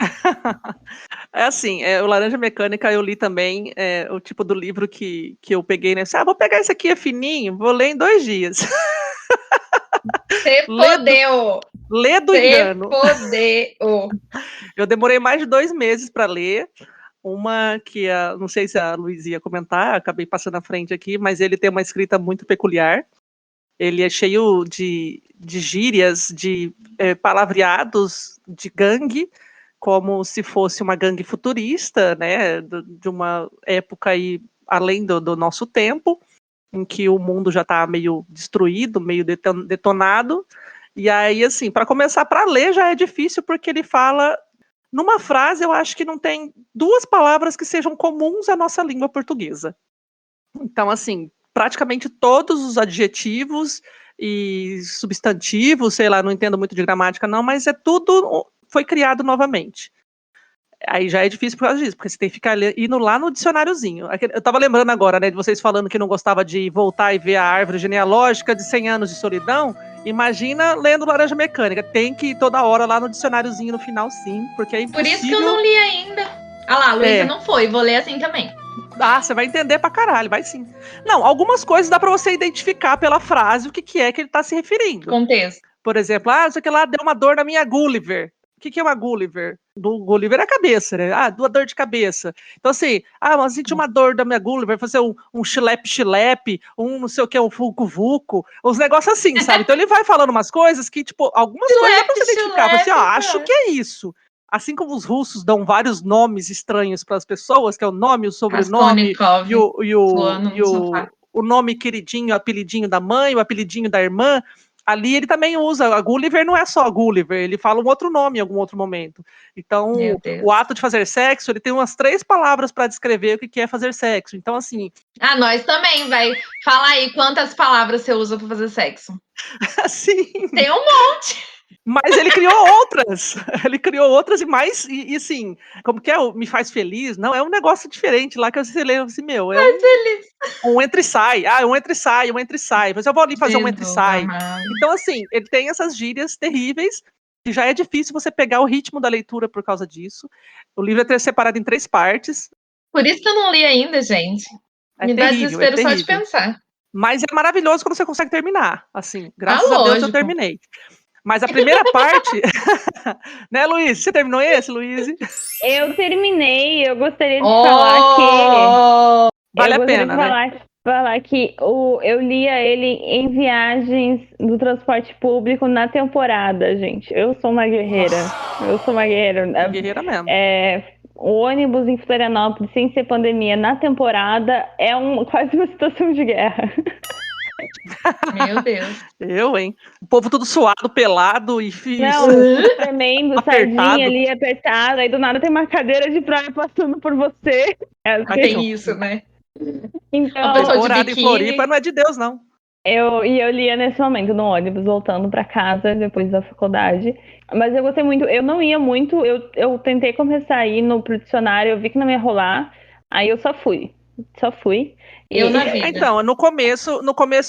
É assim, o Laranja Mecânica eu li também, o tipo do livro que eu peguei, né? Vou pegar esse aqui, é fininho, vou ler em 2 dias. Se fodeu! Lê do Se engano. fodeu! Eu demorei mais de 2 meses para ler. Uma que, não sei se a Luiz ia comentar, acabei passando à frente aqui, mas ele tem uma escrita muito peculiar. Ele é cheio de gírias, de palavreados de gangue, como se fosse uma gangue futurista, né, de uma época aí além do nosso tempo, em que o mundo já está meio destruído, meio detonado. E aí, assim, para começar, para ler já é difícil, porque ele fala, numa frase, eu acho que não tem 2 palavras que sejam comuns à nossa língua portuguesa. Então, assim, praticamente todos os adjetivos e substantivos, sei lá, não entendo muito de gramática não, mas tudo foi criado novamente. Aí já é difícil por causa disso, porque você tem que ficar indo lá no dicionáriozinho. Eu tava lembrando agora, né, de vocês falando que não gostava de voltar e ver a árvore genealógica de 100 anos de solidão. Imagina lendo Laranja Mecânica. Tem que ir toda hora lá no dicionáriozinho no final, sim, porque é impossível. Por isso que eu não li ainda. Ah lá, a Luísa não foi, vou ler assim também. Você vai entender pra caralho, vai sim. Não, algumas coisas dá pra você identificar pela frase o que é que ele tá se referindo. Contexto. Por exemplo, isso aqui lá deu uma dor na minha Gulliver. O que é uma Gulliver? Do Gulliver é a cabeça, né? Dua dor de cabeça. Então, assim, mas senti uma dor da minha Gulliver, fazer um chilepe-chilepe, um não sei o que, um vulco-vulco, uns negócios assim, sabe? Então ele vai falando umas coisas que, tipo, algumas coisas dá pra você identificar. Fala assim, acho que é isso. Assim como os russos dão vários nomes estranhos para as pessoas, que é o nome, o sobrenome o nome queridinho, o apelidinho da mãe, o apelidinho da irmã, ali ele também usa. A Gulliver não é só Gulliver, ele fala um outro nome em algum outro momento. Então, o ato de fazer sexo, ele tem umas 3 palavras para descrever o que é fazer sexo. Então, assim... nós também, vai. Fala aí, quantas palavras você usa para fazer sexo? Sim. Tem um monte. Mas ele criou outras. Ele criou outras e mais, e assim, como que é o Me Faz Feliz? Não, é um negócio diferente lá que você lembra assim, meu, feliz. Um entra e sai. Um entra e sai, um entra e sai. Mas eu vou ali fazer um entra e sai. Então, assim, ele tem essas gírias terríveis, e já é difícil você pegar o ritmo da leitura por causa disso. O livro é separado em 3 partes. Por isso que eu não li ainda, gente. Me dá desespero só de pensar. Mas é maravilhoso quando você consegue terminar. Assim, graças a Deus eu terminei. Mas a primeira parte... né, Luiz? Você terminou esse, Luiz? Eu terminei. Eu gostaria de falar que... Vale a pena, né? Falar que eu lia ele em viagens do transporte público na temporada, gente. Eu sou uma guerreira. Eu sou uma guerreira. Guerreira mesmo. O ônibus em Florianópolis, sem ser pandemia, na temporada, é quase uma situação de guerra. Meu Deus. Eu, hein? O povo tudo suado, pelado e Não, tremendo, Apertado. sardinha ali, apertada, aí do nada tem uma cadeira de praia passando por você. É assim. Tem isso, né? Então, Uma pessoa de Morada em biquíni. Floripa não é de Deus, não. eu lia nesse momento no ônibus, voltando pra casa depois da faculdade. Mas eu gostei muito, eu não ia muito, eu tentei começar a ir pro dicionário, eu vi que não ia rolar, aí eu só fui. Eu na vida. Então, no começo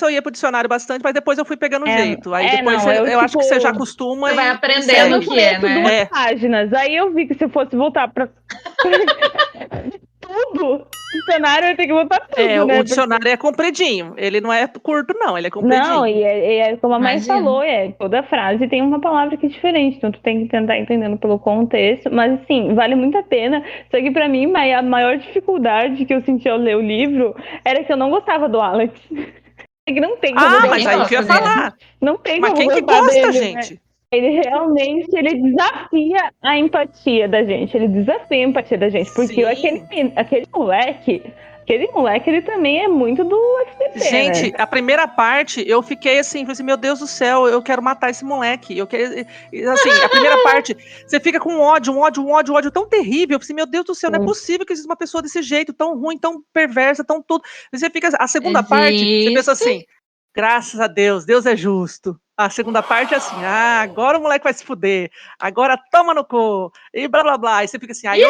eu ia pro dicionário bastante, mas depois eu fui pegando jeito. Aí depois não, eu acho que você já tipo, acostuma Você vai e aprendendo eu o não que é, conheço né? duas É. páginas, aí eu vi que se eu fosse voltar pra tudo, dicionário eu ia ter que voltar tudo, né? O dicionário é compridinho. Ele não é curto, não. Ele é compridinho. Não, e é como a mãe Imagino. falou, toda frase tem uma palavra que é diferente, então tu tem que tentar entendendo pelo contexto, mas assim, vale muito a pena. Só que pra mim, a maior dificuldade que eu senti ao ler o livro era que eu não gostava do Alex. É que não tem como Mas aí que eu ia gosta dele. falar. Não tem Mas como quem que gostar gosta, dele, né? gente? Ele realmente, ele desafia a empatia da gente. Ele desafia a empatia da gente. Porque Sim. aquele moleque, ele também é muito do FTP, Gente, né? a primeira parte, eu fiquei assim, falei assim, meu Deus do céu, eu quero matar esse moleque. Eu quero, assim, a primeira parte, você fica com um ódio tão terrível. Eu falei assim, meu Deus do céu, não é possível que exista uma pessoa desse jeito, tão ruim, tão perversa, tão tudo. Você fica, a segunda parte, você pensa assim, graças a Deus, Deus é justo. A segunda parte é assim, agora o moleque vai se fuder, agora toma no cu, e blá blá blá. Aí você fica assim, aí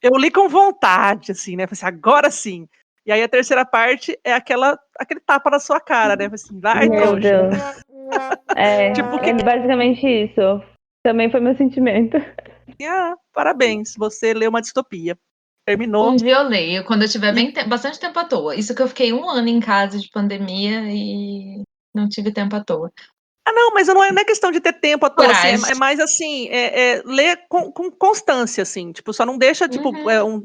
eu li com vontade, assim, né? Falei assim, agora sim. E aí a terceira parte é aquele tapa na sua cara, né? Assim, vai, Meu trouxa. Deus. Tipo que É basicamente isso. Também foi meu sentimento. parabéns, você leu uma distopia. Terminou. Um dia eu leio, quando eu tiver bastante tempo à toa. Isso que eu fiquei 1 ano em casa de pandemia e não tive tempo à toa. Não, mas não é questão de ter tempo à toa, assim, Coragem. é mais assim, ler com constância, assim, tipo, só não deixa, tipo,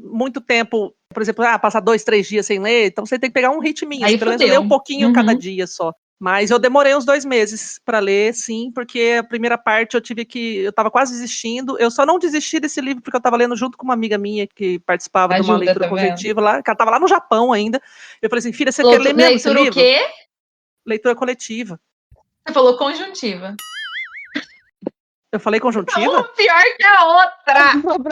muito tempo, por exemplo, passar 2, 3 dias sem ler, então você tem que pegar um ritminho, Aí assim, pelo menos fudeu. ler um pouquinho cada dia só. Mas eu demorei uns 2 meses pra ler, sim, porque a primeira parte eu tava quase desistindo, eu só não desisti desse livro porque eu tava lendo junto com uma amiga minha que participava de uma Ajuda, leitura tá vendo? coletiva lá, que ela tava lá no Japão ainda, eu falei assim, filha, você quer ler mesmo esse Leitura o livro? quê? Leitura coletiva. Você falou conjuntiva. Eu falei conjuntiva? Uma pior que a outra.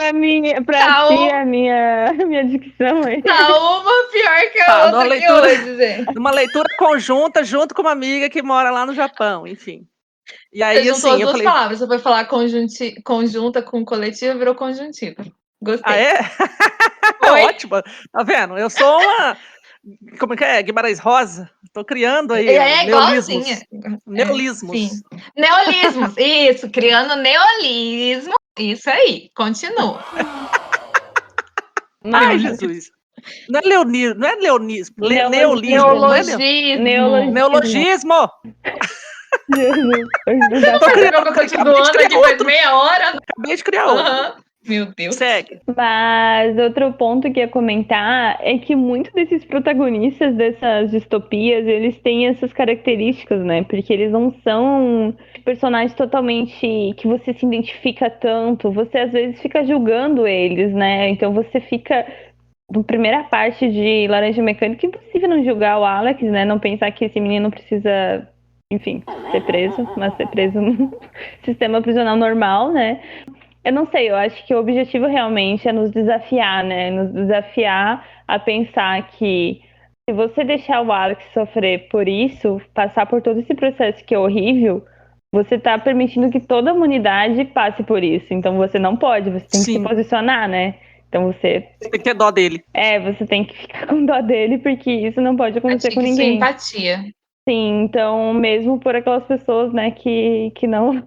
Pra ti, a minha dicção aí. Tá uma pior que a outra leitura, hoje, gente. Uma leitura conjunta junto com uma amiga que mora lá no Japão, enfim. E aí, Você juntou assim, as duas palavras. Você foi falar conjunta com coletiva, virou conjuntiva. Gostei. É? Ótimo. Tá vendo? Eu sou uma... Como que é? Guimarães Rosa? Tô criando aí neolismos. Igualzinha. Neolismos. Sim. Neolismos. Isso, criando neolismo. Isso aí. Continua. Ai, Jesus. Não é leonismo, não é leonismo. Neolismo. Neologismo. Eu continuando aqui faz meia hora. Acabei de criar outro. Meu Deus. Segue. Mas outro ponto que eu ia comentar é que muitos desses protagonistas dessas distopias, eles têm essas características, né? Porque eles não são personagens totalmente que você se identifica tanto. Você às vezes fica julgando eles, né? Então você fica... Na primeira parte de Laranja Mecânica, impossível não julgar o Alex, né? Não pensar que esse menino precisa, enfim, ser preso, mas ser preso no sistema prisional normal, né? Eu não sei, eu acho que o objetivo realmente é nos desafiar, né? Nos desafiar a pensar que se você deixar o Alex sofrer por isso, passar por todo esse processo que é horrível, você tá permitindo que toda a humanidade passe por isso. Então você não pode, você tem que se posicionar, né? Então você tem que ter dó dele. Você tem que ficar com dó dele, porque isso não pode acontecer com ninguém. Empatia. Sim, então mesmo por aquelas pessoas, né, que não...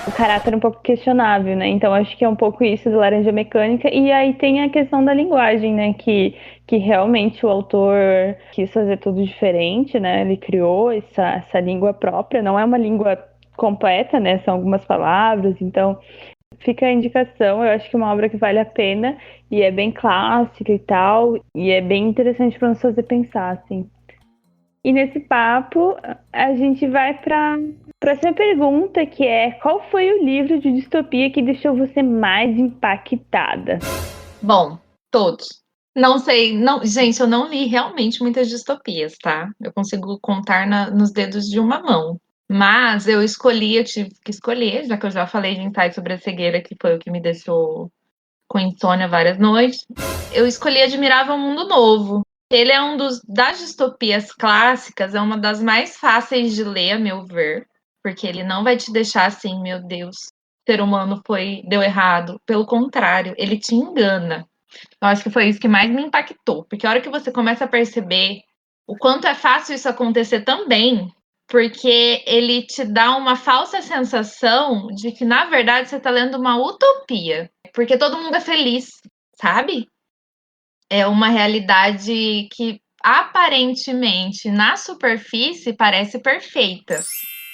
o caráter é um pouco questionável, né? Então acho que é um pouco isso do Laranja Mecânica. E aí tem a questão da linguagem, né? Que realmente o autor quis fazer tudo diferente, né? Ele criou essa língua própria. Não é uma língua completa, né? São algumas palavras. Então fica a indicação. Eu acho que é uma obra que vale a pena. E é bem clássica e tal. E é bem interessante para nos fazer pensar, assim. E nesse papo, a gente vai para a próxima pergunta, que é: qual foi o livro de distopia que deixou você mais impactada? Bom, todos. Não sei, não, gente, eu não li realmente muitas distopias, tá? Eu consigo contar nos dedos de uma mão. Mas eu tive que escolher, já que eu já falei de Ensaio sobre a Cegueira, que foi o que me deixou com insônia várias noites. Eu escolhi Admirável Mundo Novo. Ele é das distopias clássicas, é uma das mais fáceis de ler, a meu ver, porque ele não vai te deixar assim, meu Deus, o ser humano deu errado. Pelo contrário, ele te engana. Eu acho que foi isso que mais me impactou, porque a hora que você começa a perceber o quanto é fácil isso acontecer também, porque ele te dá uma falsa sensação de que, na verdade, você está lendo uma utopia, porque todo mundo é feliz, sabe? É uma realidade que aparentemente, na superfície, parece perfeita.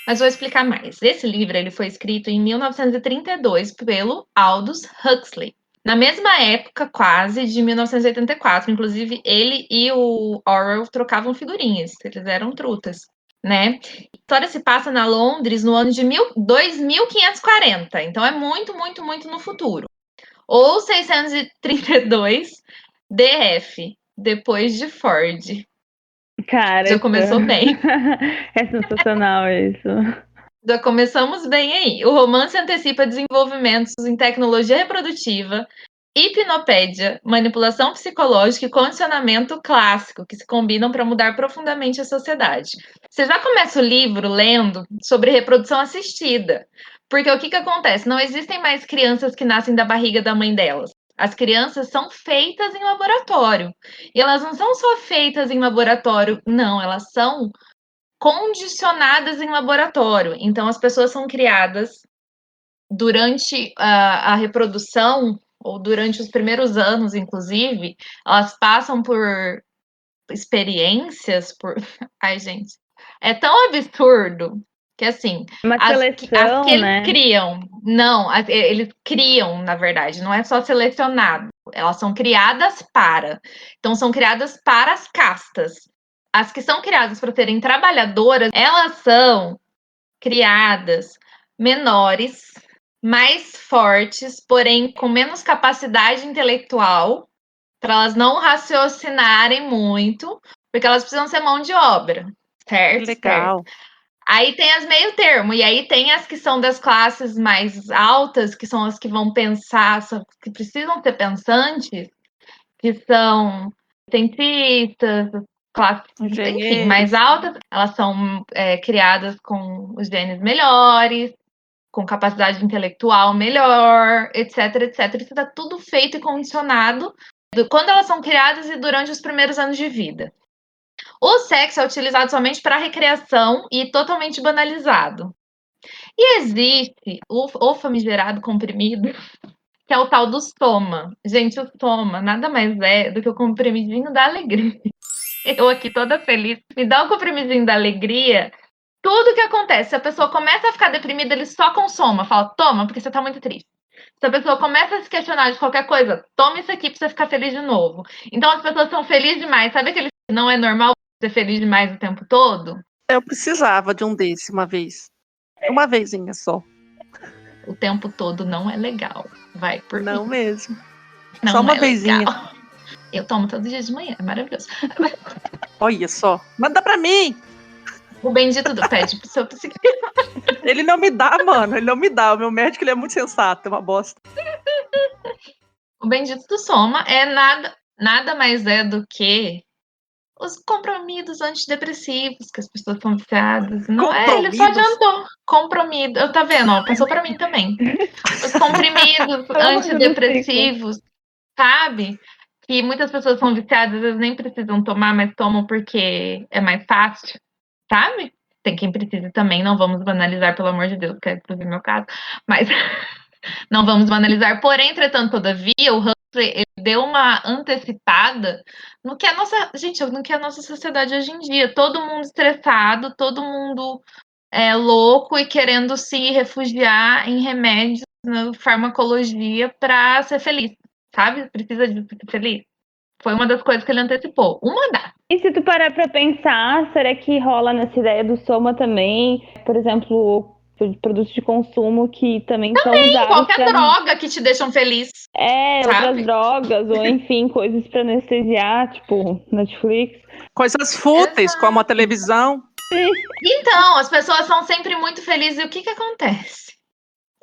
Mas vou explicar mais. Esse livro ele foi escrito em 1932 pelo Aldous Huxley. Na mesma época, quase, de 1984. Inclusive, ele e o Orwell trocavam figurinhas. Eles eram trutas, né? A história se passa na Londres no ano de 2540. Então, é muito, muito, muito no futuro. Ou 632 DF, depois de Ford. Cara, Já começou bem. É sensacional isso. Já começamos bem aí. O romance antecipa desenvolvimentos em tecnologia reprodutiva, hipnopédia, manipulação psicológica e condicionamento clássico, que se combinam para mudar profundamente a sociedade. Você já começa o livro lendo sobre reprodução assistida. Porque o que acontece? Não existem mais crianças que nascem da barriga da mãe delas. As crianças são feitas em laboratório. E elas não são só feitas em laboratório, não, elas são condicionadas em laboratório. Então, as pessoas são criadas durante a reprodução, ou durante os primeiros anos, inclusive, elas passam por experiências, Ai, gente, é tão absurdo que, assim, Uma as seleção, que eles né? criam, não, eles criam, na verdade, não é só selecionado, elas são criadas para. Então, são criadas para as castas. As que são criadas para serem trabalhadoras, elas são criadas menores, mais fortes, porém com menos capacidade intelectual, para elas não raciocinarem muito, porque elas precisam ser mão de obra, certo? Legal. Aí tem as meio termo, e aí tem as que são das classes mais altas, que são as que vão pensar, que precisam ser pensantes, que são cientistas, classes, enfim, mais altas, elas são criadas com os genes melhores, com capacidade intelectual melhor, etc, etc. Isso está tudo feito e condicionado quando elas são criadas e durante os primeiros anos de vida. O sexo é utilizado somente para recreação e totalmente banalizado. E existe o famigerado comprimido, que é o tal do soma. Gente, o soma nada mais é do que o comprimidinho da alegria. Eu aqui toda feliz, me dá o comprimidinho da alegria. Tudo que acontece, se a pessoa começa a ficar deprimida, ele só consoma, fala, toma, porque você tá muito triste. Se a pessoa começa a se questionar de qualquer coisa, toma isso aqui pra você ficar feliz de novo. Então as pessoas são felizes demais. Sabe aquele não é normal ser feliz demais o tempo todo? Eu precisava de um desse uma vez. Uma vezinha só. O tempo todo não é legal. Vai por Não mim. mesmo. Não só uma é vezinha. Legal. Eu tomo todo dia de manhã, é maravilhoso. Olha só. Manda pra mim! O bendito do pede pro seu psiquiatra. Ele não me dá, mano. Ele não me dá. O meu médico, ele é muito sensato. É uma bosta. O bendito do soma é nada mais é do que os comprimidos antidepressivos que as pessoas estão viciadas. Não é, ele só adiantou. Comprimido. Eu tá vendo, ó, passou pra mim também. Os comprimidos antidepressivos, sabe? Que muitas pessoas são viciadas, às vezes nem precisam tomar, mas tomam porque é mais fácil, sabe? Tem quem precise também, não vamos banalizar, pelo amor de Deus, que é inclusive meu caso, mas não vamos banalizar. Porém, entretanto, todavia, o Huxley ele deu uma antecipada no que é no que é a nossa sociedade hoje em dia. Todo mundo estressado, todo mundo louco e querendo se refugiar em remédios, na farmacologia para ser feliz, sabe? Precisa de ser feliz. Foi uma das coisas que ele antecipou. Uma das. E se tu parar pra pensar, será que rola nessa ideia do soma também? Por exemplo, produtos de consumo que também são usados Qualquer droga que te deixam feliz. outras sabe? drogas, ou enfim, coisas pra anestesiar, tipo Netflix. Coisas fúteis, como a televisão. Então, as pessoas são sempre muito felizes. E o que acontece?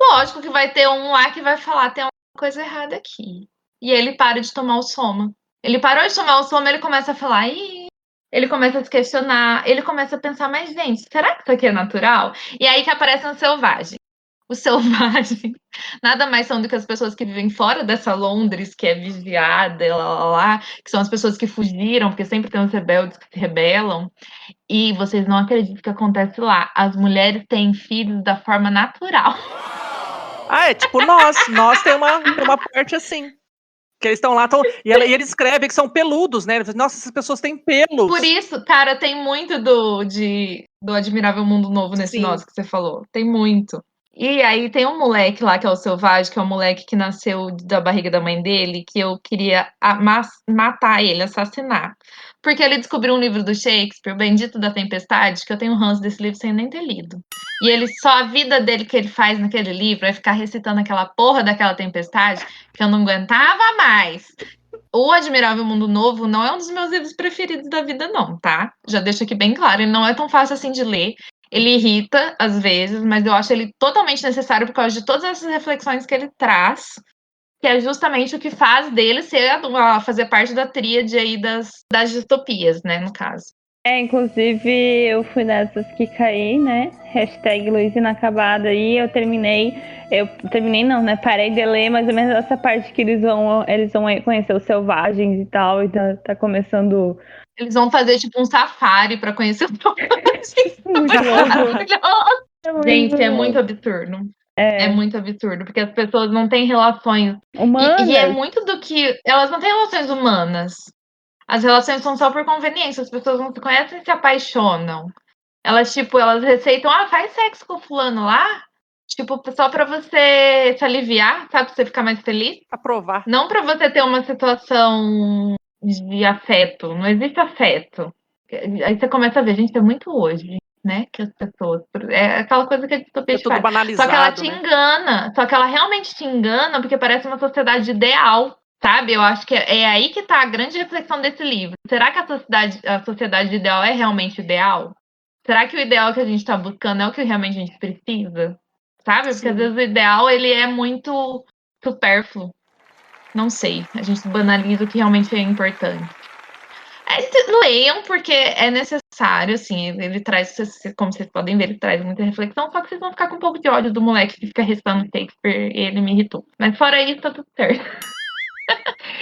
Lógico que vai ter um lá que vai falar, tem uma coisa errada aqui. E ele para de tomar o soma. Ele parou de tomar o soma, ele começa a falar, ih, ele começa a se questionar, ele começa a pensar, mas gente, será que isso aqui é natural? E aí que aparece um selvagem. O selvagem nada mais são do que as pessoas que vivem fora dessa Londres, que é vigiada, que são as pessoas que fugiram, porque sempre tem os rebeldes que se rebelam. E vocês não acreditam o que acontece lá. As mulheres têm filhos da forma natural. É tipo nós tem uma parte assim. Que eles estão lá, e ele escreve que são peludos, né? Ele fala, nossa, essas pessoas têm pelos. Por isso, cara, tem muito do Admirável Mundo Novo nesse Sim. nosso que você falou. Tem muito. E aí tem um moleque lá, que é o Selvagem, que é um moleque que nasceu da barriga da mãe dele, que eu queria matar ele, assassinar. Porque ele descobriu um livro do Shakespeare, O Bendito da Tempestade, que eu tenho ranço desse livro sem nem ter lido. E ele a vida dele que ele faz naquele livro é ficar recitando aquela porra daquela tempestade que eu não aguentava mais. O Admirável Mundo Novo não é um dos meus livros preferidos da vida, não, tá? Já deixo aqui bem claro, ele não é tão fácil assim de ler. Ele irrita, às vezes, mas eu acho ele totalmente necessário por causa de todas essas reflexões que ele traz, que é justamente o que faz dele fazer parte da tríade aí das distopias, né, no caso. Inclusive, eu fui dessas que caí, né? Hashtag Luiz Inacabada. E eu terminei não, né? Parei de ler mais ou menos essa parte que eles vão conhecer os selvagens e tal. E tá começando. Eles vão fazer tipo um safari pra conhecer os selvagens. Muito louco. Gente, é muito absurdo. É muito absurdo, porque as pessoas não têm relações humanas. E é muito do que. Elas não têm relações humanas. As relações são só por conveniência. As pessoas não se conhecem e se apaixonam. Elas receitam, faz sexo com o fulano lá. Tipo, só pra você se aliviar, sabe? Pra você ficar mais feliz. Aprovar. Não pra você ter uma situação de afeto. Não existe afeto. Aí você começa a ver, gente, é muito hoje, né? Que as pessoas. É aquela coisa que a distopia te faz. Banalizado, só que ela te engana. Só que ela realmente te engana porque parece uma sociedade ideal. Sabe? Eu acho que é aí que tá a grande reflexão desse livro. Será que a sociedade ideal é realmente ideal? Será que o ideal que a gente está buscando é o que realmente a gente precisa? Sabe? Porque às vezes o ideal ele é muito supérfluo. Não sei. A gente banaliza o que realmente é importante. Leiam, porque é necessário, assim, ele traz, como vocês podem ver, ele traz muita reflexão, só que vocês vão ficar com um pouco de ódio do moleque que fica recitando Shakespeare e ele me irritou. Mas fora isso, tá tudo certo.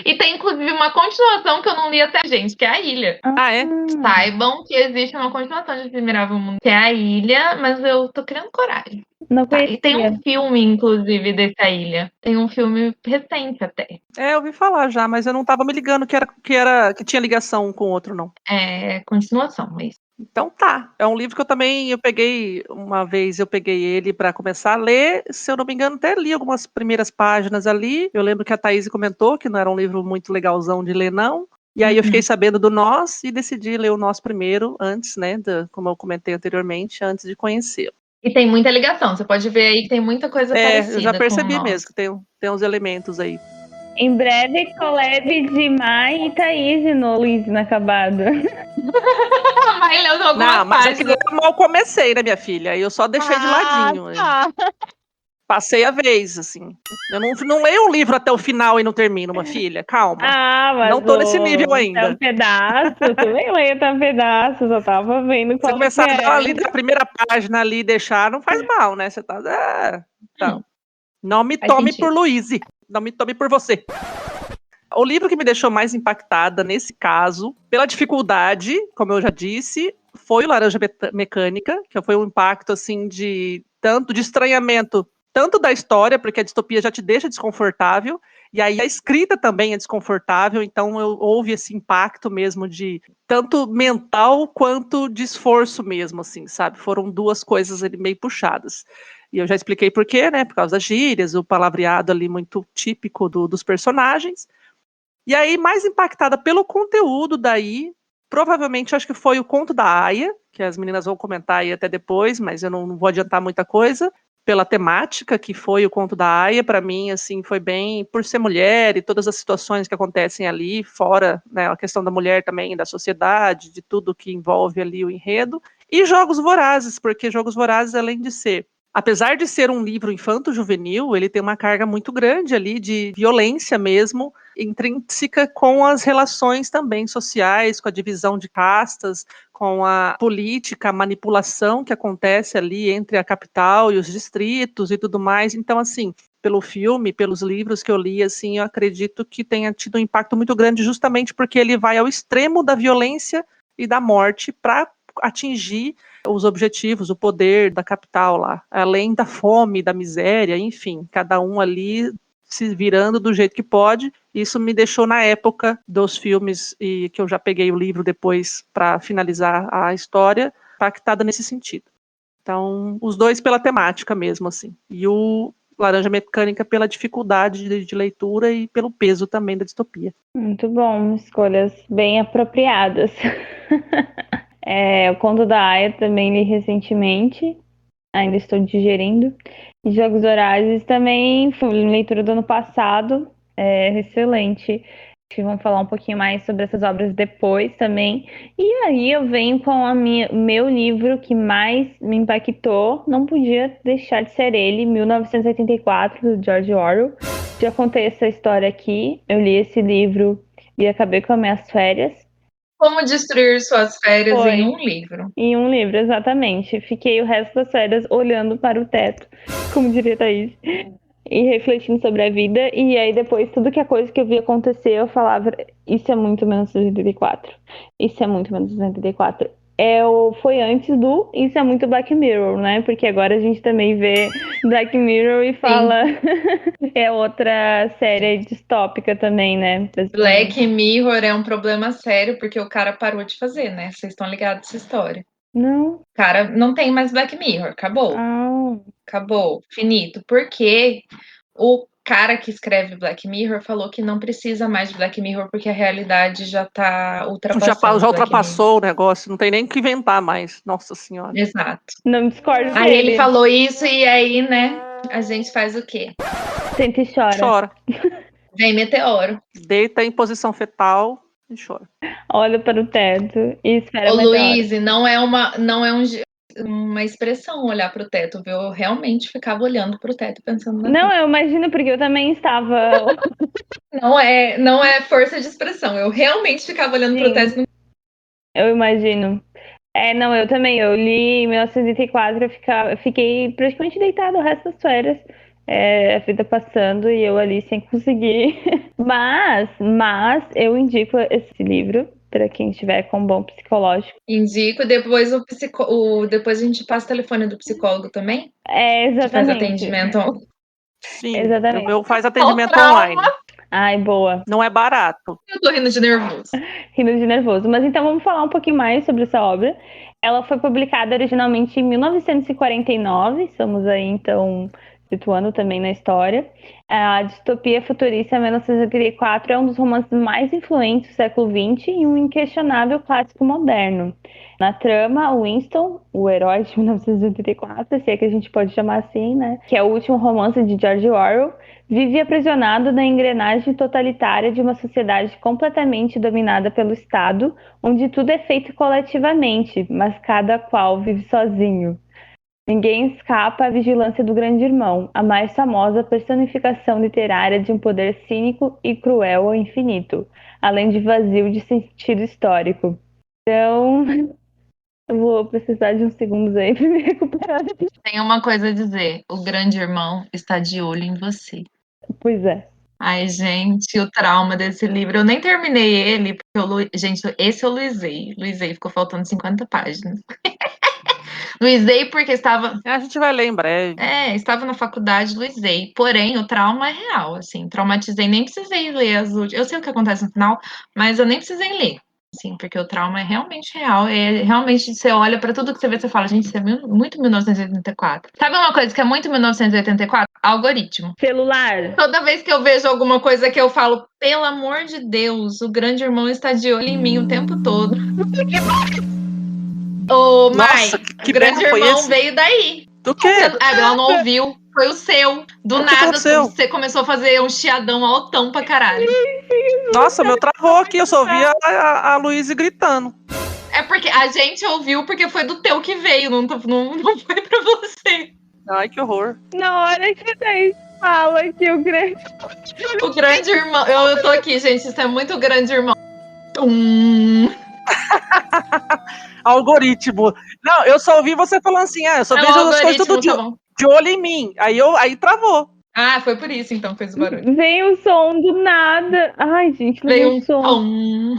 E tem, inclusive, uma continuação que eu não li até, gente, que é A Ilha. É? Saibam que existe uma continuação de Admirável Mundo, que é A Ilha, mas eu tô criando coragem. Não E tem um filme, inclusive, dessa ilha. Tem um filme recente até. Eu ouvi falar já, mas eu não tava me ligando que tinha ligação um com o outro, não. É continuação, mas... Então tá. É um livro que eu peguei ele para começar a ler, se eu não me engano, até li algumas primeiras páginas ali. Eu lembro que a Thaís comentou que não era um livro muito legalzão de ler, não. E aí eu fiquei sabendo do Nós e decidi ler o Nós primeiro, antes, né, como eu comentei anteriormente, antes de conhecê-lo. E tem muita ligação, você pode ver aí que tem muita coisa parecida. Eu já percebi mesmo, que tem uns elementos aí. Em breve, collab de Mai e Thaís no Luiz Inacabado. Mai leu algumas não, mas páginas. é que eu mal comecei, né, minha filha? Aí eu só deixei de ladinho. Tá. Passei a vez, assim. Eu não leio um livro até o final e não termino, uma filha. Calma. Mas não tô nesse nível ainda. Até um pedaço, eu também leio até um pedaço, só tava vendo qual você começar a dar ali da primeira página ali e deixar, não faz mal, né? Você tá... então. Não me tome por Luíse. Não me tome por você. O livro que me deixou mais impactada nesse caso, pela dificuldade, como eu já disse, foi o Laranja Mecânica, que foi um impacto assim de estranhamento, tanto da história, porque a distopia já te deixa desconfortável, e aí a escrita também é desconfortável, então houve esse impacto mesmo de tanto mental quanto de esforço mesmo, assim, sabe? Foram duas coisas ali meio puxadas. E eu já expliquei por quê, né? Por causa das gírias, o palavreado ali muito típico dos personagens. E aí, mais impactada pelo conteúdo daí, Provavelmente, acho que foi o Conto da Aia, que as meninas vão comentar aí até depois, mas eu não vou adiantar muita coisa. Pela temática que foi o Conto da Aia, para mim, assim, foi bem, por ser mulher e todas as situações que acontecem ali, fora, né, a questão da mulher também, da sociedade, de tudo que envolve ali o enredo. E Jogos Vorazes, porque Jogos Vorazes, além de ser, apesar de ser um livro infanto-juvenil, ele tem uma carga muito grande ali de violência mesmo, intrínseca com as relações também sociais, com a divisão de castas, com a política, a manipulação que acontece ali entre a capital e os distritos e tudo mais. Então, assim, pelo filme, pelos livros que eu li, assim, eu acredito que tenha tido um impacto muito grande justamente porque ele vai ao extremo da violência e da morte para atingir os objetivos, o poder da capital lá, além da fome, da miséria, enfim, cada um ali se virando do jeito que pode. Isso me deixou na época dos filmes, e que eu já peguei o livro depois para finalizar a história, impactada nesse sentido. Então, os dois pela temática mesmo, assim. E o Laranja Mecânica pela dificuldade de leitura e pelo peso também da distopia. Muito bom, escolhas bem apropriadas. O Conto da Aia também li recentemente, ainda estou digerindo. E Jogos Vorazes também foi leitura do ano passado, excelente. Acho que vamos falar um pouquinho mais sobre essas obras depois também. E aí eu venho com meu livro que mais me impactou, não podia deixar de ser ele, 1984, do George Orwell. Já contei essa história aqui, eu li esse livro e acabei com as minhas férias. Como destruir suas férias Foi. em um livro. Em um livro, exatamente. Fiquei o resto das férias olhando para o teto, como diria Thaís, e refletindo sobre a vida. E aí depois, tudo que a coisa que eu vi acontecer, eu falava, isso é muito 1984. Isso é muito 1984. Foi antes do Isso é muito Black Mirror, né? Porque agora a gente também vê Black Mirror e fala... é outra série distópica também, né? Black Mirror é um problema sério, porque o cara parou de fazer, né? Vocês estão ligados nessa história. Não. O cara não tem mais Black Mirror, acabou. Acabou, finito. Porque o cara que escreve Black Mirror falou que não precisa mais de Black Mirror porque a realidade já tá ultrapassando. Já ultrapassou o negócio, não tem nem o que inventar mais. Nossa Senhora. Exato. Não discordo Aí dele. ele falou isso e aí, né, a gente faz o quê? Senta e chora. Chora. Vem meteoro. Deita em posição fetal e chora. Olha para o teto e espera Ô, o meteoro. Luiz, não é uma expressão olhar para o teto, viu? Eu realmente ficava olhando para o teto pensando na Não, eu imagino porque eu também estava. Não é força de expressão. Eu realmente ficava olhando para o teto. Eu imagino. Não, eu também. Eu li em 1984, eu fiquei praticamente deitada o resto das férias. A vida passando e eu ali sem conseguir. Mas eu indico esse livro para quem estiver com um bom psicológico. Indico, depois depois a gente passa o telefone do psicólogo também? Exatamente. Que faz atendimento. Sim, exatamente. O meu faz atendimento online. Ai, boa. Não é barato. Eu tô rindo de nervoso. Rindo de nervoso. Mas então vamos falar um pouquinho mais sobre essa obra. Ela foi publicada originalmente em 1949. Estamos aí, então, situando também na história. A distopia futurista 1984 é um dos romances mais influentes do século XX e um inquestionável clássico moderno. Na trama, Winston, o herói de 1984, se é que a gente pode chamar assim, né? Que é o último romance de George Orwell, vive aprisionado na engrenagem totalitária de uma sociedade completamente dominada pelo Estado, onde tudo é feito coletivamente, mas cada qual vive sozinho. Ninguém escapa à vigilância do Grande Irmão, a mais famosa personificação literária de um poder cínico e cruel ao infinito, além de vazio de sentido histórico. Então, eu vou precisar de uns segundos aí para me recuperar. Tem uma coisa a dizer: o Grande Irmão está de olho em você. Pois é. Ai, gente, o trauma desse livro. Eu nem terminei ele, porque gente, esse eu luizei, ficou faltando 50 páginas. Luizei porque estava... A gente vai ler em breve. Estava na faculdade, luizei. Porém, o trauma é real, assim. Traumatizei, nem precisei ler as últimas... Eu sei o que acontece no final, mas eu nem precisei ler. Assim, porque o trauma é realmente real. Realmente, você olha para tudo que você vê, você fala, gente, isso é muito 1984. Sabe uma coisa que é muito 1984? Algoritmo. Celular. Toda vez que eu vejo alguma coisa que eu falo, pelo amor de Deus, o grande irmão está de olho em mim o tempo todo. Ô, Nossa, Mai, que o grande berro foi irmão esse? veio daí. Do quê? Ela não ouviu. Foi o seu. Do O que nada, aconteceu? você começou a fazer um chiadão altão pra caralho. Nossa, meu travou aqui, eu só ouvi a Luísa gritando. É porque a gente ouviu porque foi do teu que veio, não foi pra você. Ai, que horror. Na hora que daí fala que o grande. O grande irmão. Eu tô aqui, gente. Isso é muito grande irmão. Algoritmo. Não, eu só ouvi você falando assim, eu só É um vejo as coisas tudo algoritmo, tá bom. de olho em mim. Aí travou. Ah, foi por isso então que fez o barulho. Vem o som do nada. Ai, gente, não Veio o um som. tom.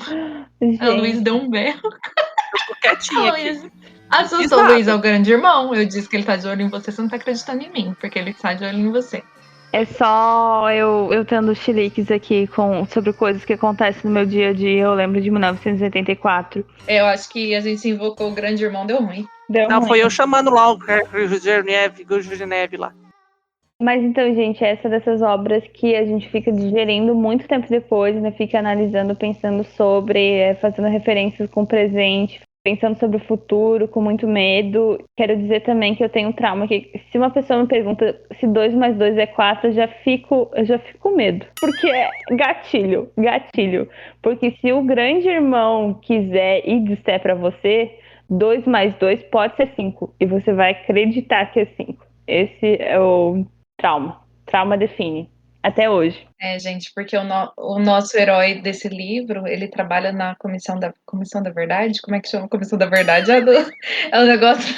A Luísa Gente, deu um berro. Eu tô quietinha aqui. Assustou o nada. Luiz, é o grande irmão. Eu disse que ele tá de olho em você, você não tá acreditando em mim, porque ele tá de olho em você. é só eu tendo chiliques aqui sobre coisas que acontecem no meu dia a dia. Eu lembro de 1984. Eu acho que a gente invocou o grande irmão, deu ruim. Deu Não, ruim. foi eu chamando lá o Gurgeneve lá. Mas então, gente, essa dessas obras que a gente fica digerindo muito tempo depois, né? Fica analisando, pensando sobre, fazendo referências com o presente, pensando sobre o futuro, com muito medo. Quero dizer também que eu tenho trauma, que se uma pessoa me pergunta se 2 mais 2 é 4, eu já fico com medo. Porque é gatilho. Porque se o grande irmão quiser e disser pra você, 2 mais 2 pode ser 5. E você vai acreditar que é 5. Esse é o trauma define, até hoje. É, gente, porque o nosso herói desse livro, ele trabalha na Comissão da Verdade. Como é que chama? Comissão da Verdade? É o negócio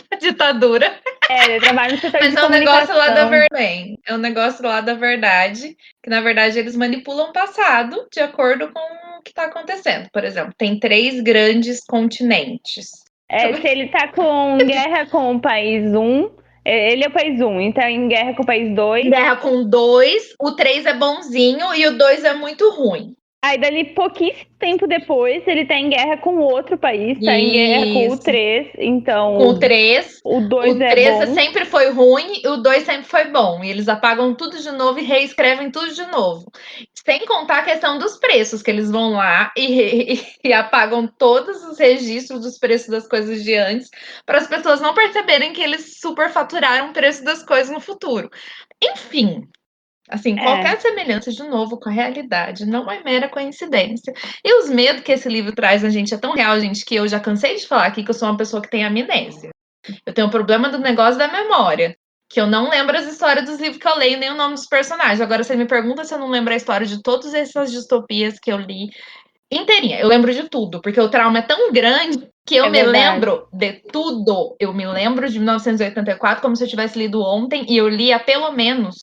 da ditadura. Ele trabalha no setor Mas de é um negócio lá da comunicação. verdade. É um negócio lá da verdade, que na verdade eles manipulam o passado de acordo com o que está acontecendo. Por exemplo, tem 3 grandes continentes. Se ele tá com guerra com o país 1, ele é o país 1, então em guerra com o país 2. Guerra com 2, o 3 é bonzinho e o 2 é muito ruim. Aí, dali, pouquíssimo tempo depois, ele tá em guerra com outro país, tá em guerra com o Isso. 3, então Com o 3, o 2 o é 3 bom. sempre foi ruim e o 2 sempre foi bom. E eles apagam tudo de novo e reescrevem tudo de novo. Sem contar a questão dos preços, que eles vão lá e apagam todos os registros dos preços das coisas de antes, para as pessoas não perceberem que eles superfaturaram o preço das coisas no futuro. Enfim, assim, qualquer semelhança, de novo, com a realidade não é mera coincidência. E os medos que esse livro traz na gente é tão real, gente, que eu já cansei de falar aqui que eu sou uma pessoa que tem amnésia. Eu tenho um problema do negócio da memória, que eu não lembro as histórias dos livros que eu leio, nem o nome dos personagens. Agora, você me pergunta se eu não lembro a história de todas essas distopias que eu li inteirinha. Eu lembro de tudo, porque o trauma é tão grande que eu me lembro de tudo. Eu me lembro de 1984 como se eu tivesse lido ontem, e eu li há pelo menos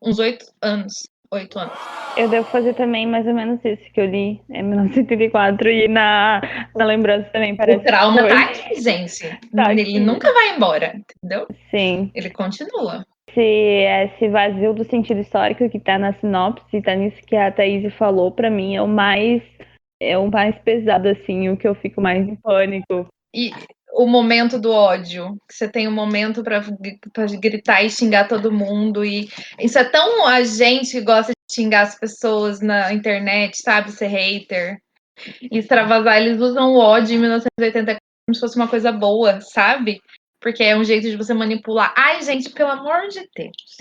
uns 8 anos. 8 anos. Eu devo fazer também mais ou menos isso que eu li em 1984 e na lembrança também parece. O trauma que tá aqui, gente. Tá Ele aqui. nunca vai embora, entendeu? Sim. Ele continua. Esse vazio do sentido histórico que tá na sinopse, tá nisso que a Thaís falou, pra mim é o mais pesado, assim, o que eu fico mais em pânico. E o momento do ódio, que você tem um momento pra gritar e xingar todo mundo, e isso é tão a gente que gosta de xingar as pessoas na internet, sabe, ser hater e extravasar. Eles usam o ódio em 1984 como se fosse uma coisa boa, sabe? Porque é um jeito de você manipular. Ai, gente, pelo amor de Deus.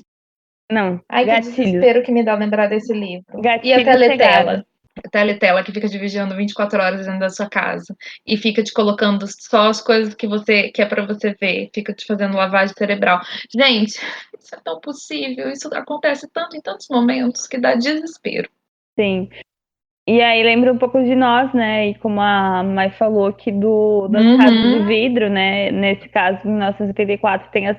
Não, Ai, que desespero que me dá lembrar desse livro. E a teletela. A teletela que fica te vigiando 24 horas dentro da sua casa. E fica te colocando só as coisas que é pra você ver. Fica te fazendo lavagem cerebral. Gente, isso é tão possível. Isso acontece tanto em tantos momentos que dá desespero. Sim. E aí lembra um pouco de nós, né? E como a Mai falou aqui das casas de vidro, né? Nesse caso, em 1974, tem as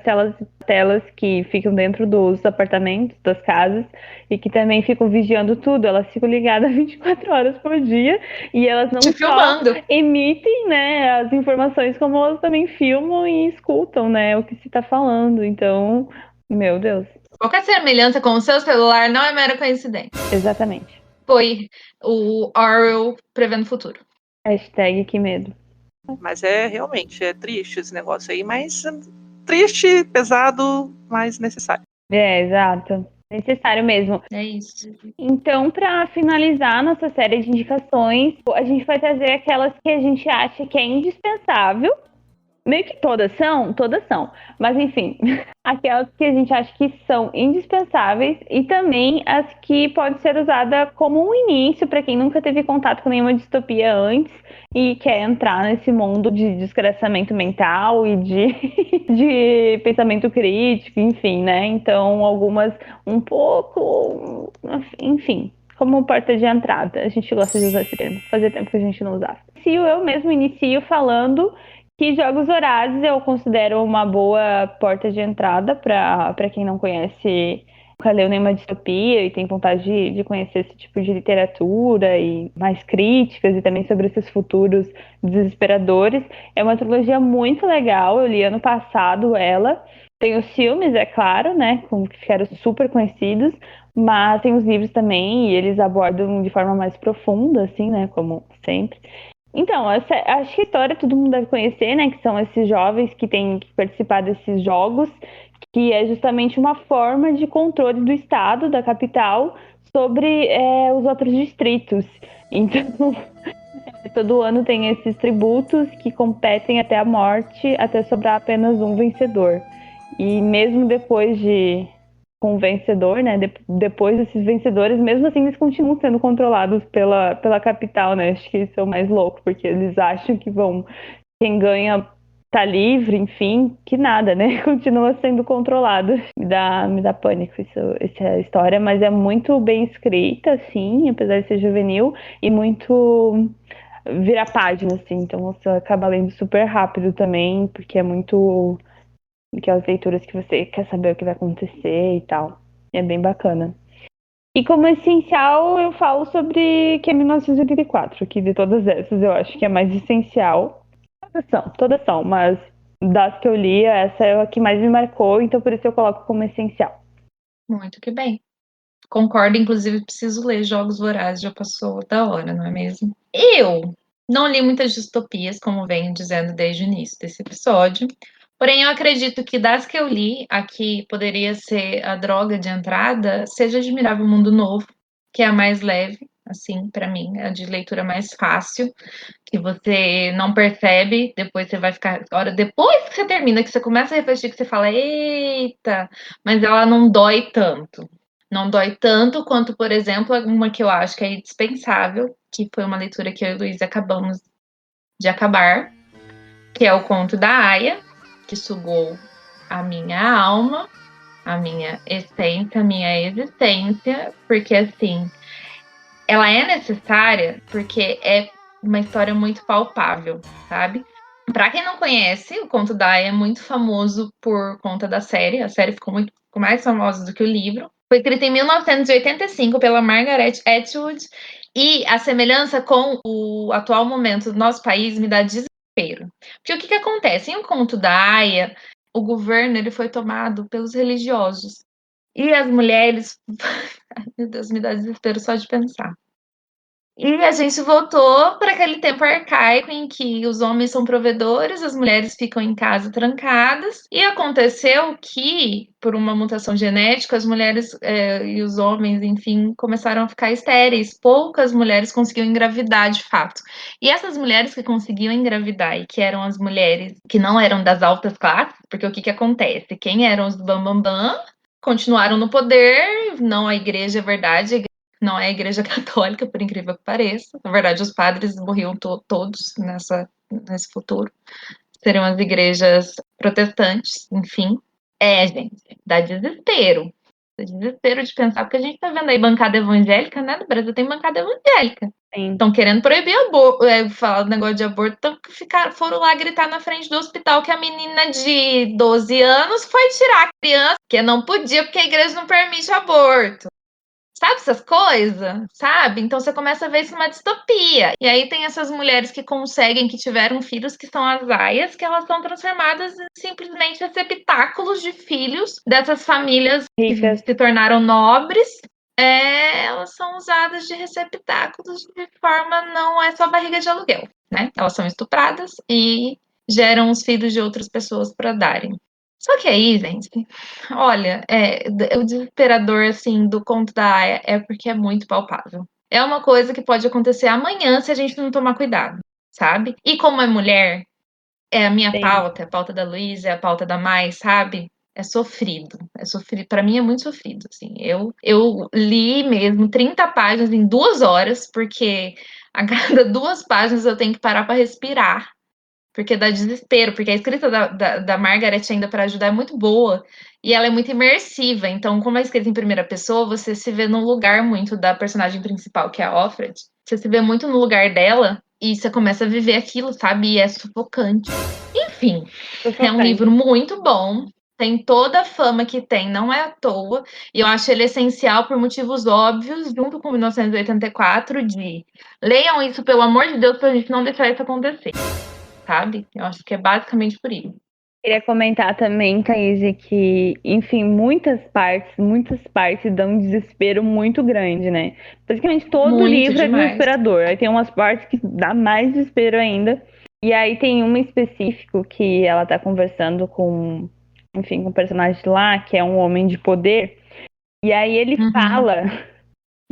telas que ficam dentro dos apartamentos, das casas, e que também ficam vigiando tudo. Elas ficam ligadas 24 horas por dia e elas não só emitem, né, as informações, como elas também filmam e escutam, né, o que se está falando. Então, meu Deus. Qualquer semelhança com o seu celular não é mera coincidência. Exatamente. Foi o Orwell prevendo o futuro. Hashtag que medo. Mas realmente, é triste esse negócio aí, mas triste, pesado, mas necessário. Exato. Necessário mesmo. É isso. Então, para finalizar nossa série de indicações, a gente vai trazer aquelas que a gente acha que é indispensável. Meio que todas são. Mas enfim, aquelas que a gente acha que são indispensáveis e também as que pode ser usada como um início para quem nunca teve contato com nenhuma distopia antes e quer entrar nesse mundo de desgraçamento mental e de pensamento crítico, enfim, né? Então, algumas um pouco, enfim, como porta de entrada. A gente gosta de usar esse termo. Fazia tempo que a gente não usava. Eu mesmo inicio falando que Jogos Vorazes eu considero uma boa porta de entrada para quem não conhece, nunca leu nenhuma distopia e tem vontade de conhecer esse tipo de literatura e mais críticas e também sobre esses futuros desesperadores. É uma trilogia muito legal, eu li ano passado ela. Tem os filmes, é claro, né, que ficaram super conhecidos, mas tem os livros também e eles abordam de forma mais profunda, assim, né, como sempre. Então, acho que a história todo mundo deve conhecer, né? Que são esses jovens que têm que participar desses jogos, que é justamente uma forma de controle do Estado, da capital, sobre os outros distritos. Então, todo ano tem esses tributos que competem até a morte, até sobrar apenas um vencedor. E mesmo depois com o vencedor, né? Depois desses vencedores, mesmo assim, eles continuam sendo controlados pela capital, né? Acho que isso é o mais louco, porque eles acham que quem ganha tá livre, enfim, que nada, né? Continua sendo controlado. Me dá pânico essa história, mas é muito bem escrita, assim, apesar de ser juvenil, e muito vira página, assim, então você acaba lendo super rápido também, porque é muito aquelas leituras que você quer saber o que vai acontecer e tal. É bem bacana. E como essencial, eu falo sobre que é 1984, que de todas essas eu acho que é mais essencial. Todas são, mas das que eu li, essa é a que mais me marcou, então por isso eu coloco como essencial. Muito que bem. Concordo, inclusive preciso ler Jogos Vorazes, já passou da hora, não é mesmo? Eu não li muitas distopias, como venho dizendo desde o início desse episódio, porém eu acredito que das que eu li, a que poderia ser a droga de entrada, seja Admirável Mundo Novo, que é a mais leve, assim, para mim, a de leitura mais fácil, que você não percebe, depois você vai ficar, hora depois que você termina, que você começa a refletir, que você fala, eita, mas ela não dói tanto. Não dói tanto quanto, por exemplo, uma que eu acho que é indispensável, que foi uma leitura que eu e Luiz acabamos de acabar, que é o Conto da Aia, que sugou a minha alma, a minha essência, a minha existência, porque assim, ela é necessária porque é uma história muito palpável, sabe? Para quem não conhece, o Conto da Aia é muito famoso por conta da série. A série ficou mais famosa do que o livro. Foi escrita em 1985 pela Margaret Atwood e a semelhança com o atual momento do nosso país me dá desespero. Porque o que acontece? Em O Conto da Aia, o governo ele foi tomado pelos religiosos. E as mulheres... Meu Deus, me dá desespero só de pensar. E a gente voltou para aquele tempo arcaico em que os homens são provedores, as mulheres ficam em casa trancadas. E aconteceu que, por uma mutação genética, as mulheres e os homens, enfim, começaram a ficar estéreis. Poucas mulheres conseguiam engravidar de fato. E essas mulheres que conseguiam engravidar e que eram as mulheres que não eram das altas classes, porque o que acontece? Quem eram os bambambam continuaram no poder, não a igreja é verdade, não é a igreja católica, por incrível que pareça. Na verdade, os padres morriam todos nesse futuro. Seriam as igrejas protestantes, enfim. Gente, dá desespero. Dá desespero de pensar, porque a gente tá vendo aí bancada evangélica, né? No Brasil tem bancada evangélica. Estão querendo proibir falar do negócio de aborto, então foram lá gritar na frente do hospital que a menina de 12 anos foi tirar a criança, que não podia, porque a igreja não permite aborto. Sabe essas coisas? Sabe? Então você começa a ver isso numa distopia. E aí tem essas mulheres que conseguem, que tiveram filhos, que são as aias, que elas são transformadas em simplesmente receptáculos de filhos dessas famílias Ricas. que se tornaram nobres. Elas são usadas de receptáculos de forma não é só barriga de aluguel, né? Elas são estupradas e geram os filhos de outras pessoas para darem. Só que aí, gente, olha, o desesperador, assim, do conto da Aya é porque é muito palpável. É uma coisa que pode acontecer amanhã se a gente não tomar cuidado, sabe? E como é mulher, é a minha Sim. pauta, é a pauta da Luísa, é a pauta da Mai, sabe? É sofrido, é sofrido. Para mim é muito sofrido, assim. Eu li mesmo 30 páginas em 2 horas, porque a cada 2 páginas eu tenho que parar para respirar, porque dá desespero, porque a escrita da Margaret ainda para ajudar é muito boa e ela é muito imersiva. Então, como é escrita em primeira pessoa, você se vê num lugar muito da personagem principal, que é a Offred. Você se vê muito no lugar dela e você começa a viver aquilo, sabe? E é sufocante. Enfim, é um livro Sufocante. muito bom. Tem toda a fama que tem, não é à toa. E eu acho ele essencial por motivos óbvios, junto com 1984, de leiam isso, pelo amor de Deus, pra gente não deixar isso acontecer, sabe? Eu acho que é basicamente por isso. Queria comentar também, Thaís, que, enfim, muitas partes dão um desespero muito grande, né? Basicamente todo Muito livro é demais. desesperador. Aí tem umas partes que dá mais desespero ainda. E aí tem uma específico que ela tá conversando com, enfim, com um personagem lá, que é um homem de poder. E aí ele Uhum. fala,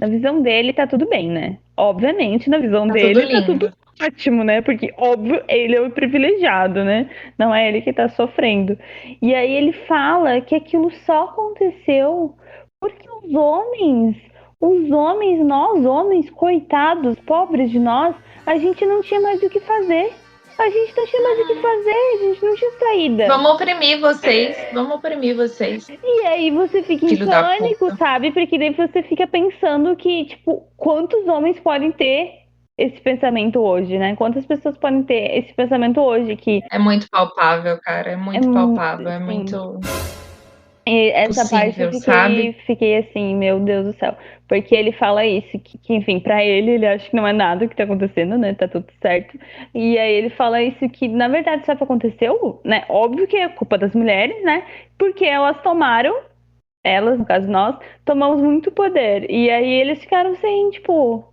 na visão dele tá tudo bem, né? Obviamente, na visão Tá tudo dele tá tudo lindo. ótimo, né? Porque, óbvio, ele é o privilegiado, né? Não é ele que tá sofrendo. E aí ele fala que aquilo só aconteceu porque os homens, nós homens, coitados, pobres de nós, a gente não tinha mais o que fazer. A gente não tinha mais o que fazer, a gente não tinha saída. Vamos oprimir vocês. Vamos oprimir vocês. E aí você fica em Filho da pânico, puta. sabe? Porque daí você fica pensando que, tipo, quantos homens podem ter esse pensamento hoje, né? Quantas pessoas podem ter esse pensamento hoje que É muito palpável, cara. É é muito palpável. É assim. muito E essa parte eu possível, sabe? fiquei assim, meu Deus do céu. Porque ele fala isso, enfim, pra ele acha que não é nada que tá acontecendo, né? Tá tudo certo. E aí ele fala isso que, na verdade, isso aconteceu, né? Óbvio que é culpa das mulheres, né? Porque elas, no caso nós, tomamos muito poder. E aí eles ficaram sem, tipo,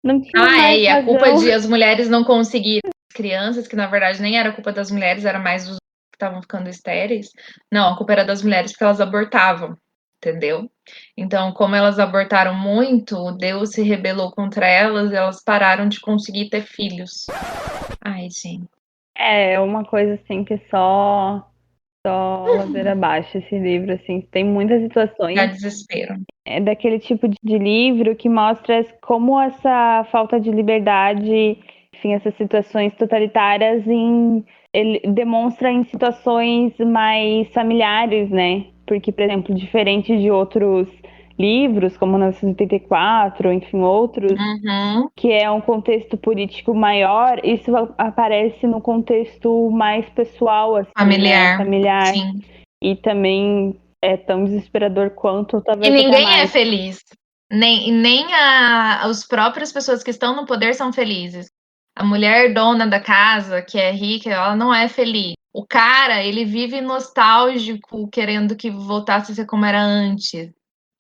não tinham mais E a culpa razão. de as mulheres não conseguirem as crianças, que na verdade nem era culpa das mulheres, era mais dos que estavam ficando estéreis. Não, a culpa era das mulheres porque elas abortavam, entendeu? Então, como elas abortaram muito, Deus se rebelou contra elas e elas pararam de conseguir ter filhos. Ai, gente. É uma coisa assim que só ladeira abaixo esse livro, assim. Tem muitas Dá situações. desespero. É daquele tipo de livro que mostra como essa falta de liberdade, enfim, essas situações totalitárias ele demonstra em situações mais familiares, né? Porque, por exemplo, diferente de outros livros, como 1984, enfim, outros, Uhum. que é um contexto político maior, isso aparece no contexto mais pessoal, assim, né? Familiar. Familiar. Sim. E também é tão desesperador quanto, E talvez até ninguém é mais. feliz. Nem as próprias pessoas que estão no poder são felizes. A mulher dona da casa, que é rica, ela não é feliz. O cara, ele vive nostálgico, querendo que voltasse a ser como era antes,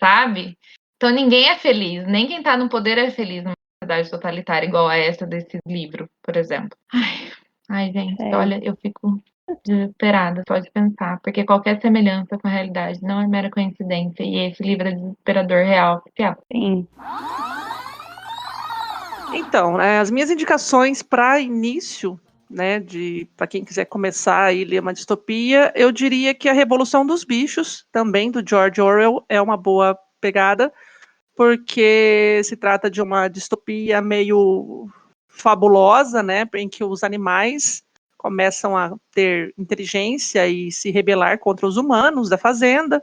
sabe? Então ninguém é feliz, nem quem tá no poder é feliz numa sociedade totalitária igual a essa desse livro, por exemplo. Ai, gente, É, olha, eu fico desesperada só de pensar, porque qualquer semelhança com a realidade não é mera coincidência, e esse livro é desesperador real oficial. sim. Então, as minhas indicações para início, né, para quem quiser começar a ler uma distopia, eu diria que A Revolução dos Bichos, também do George Orwell, é uma boa pegada, porque se trata de uma distopia meio fabulosa, né, em que os animais começam a ter inteligência e se rebelar contra os humanos da fazenda.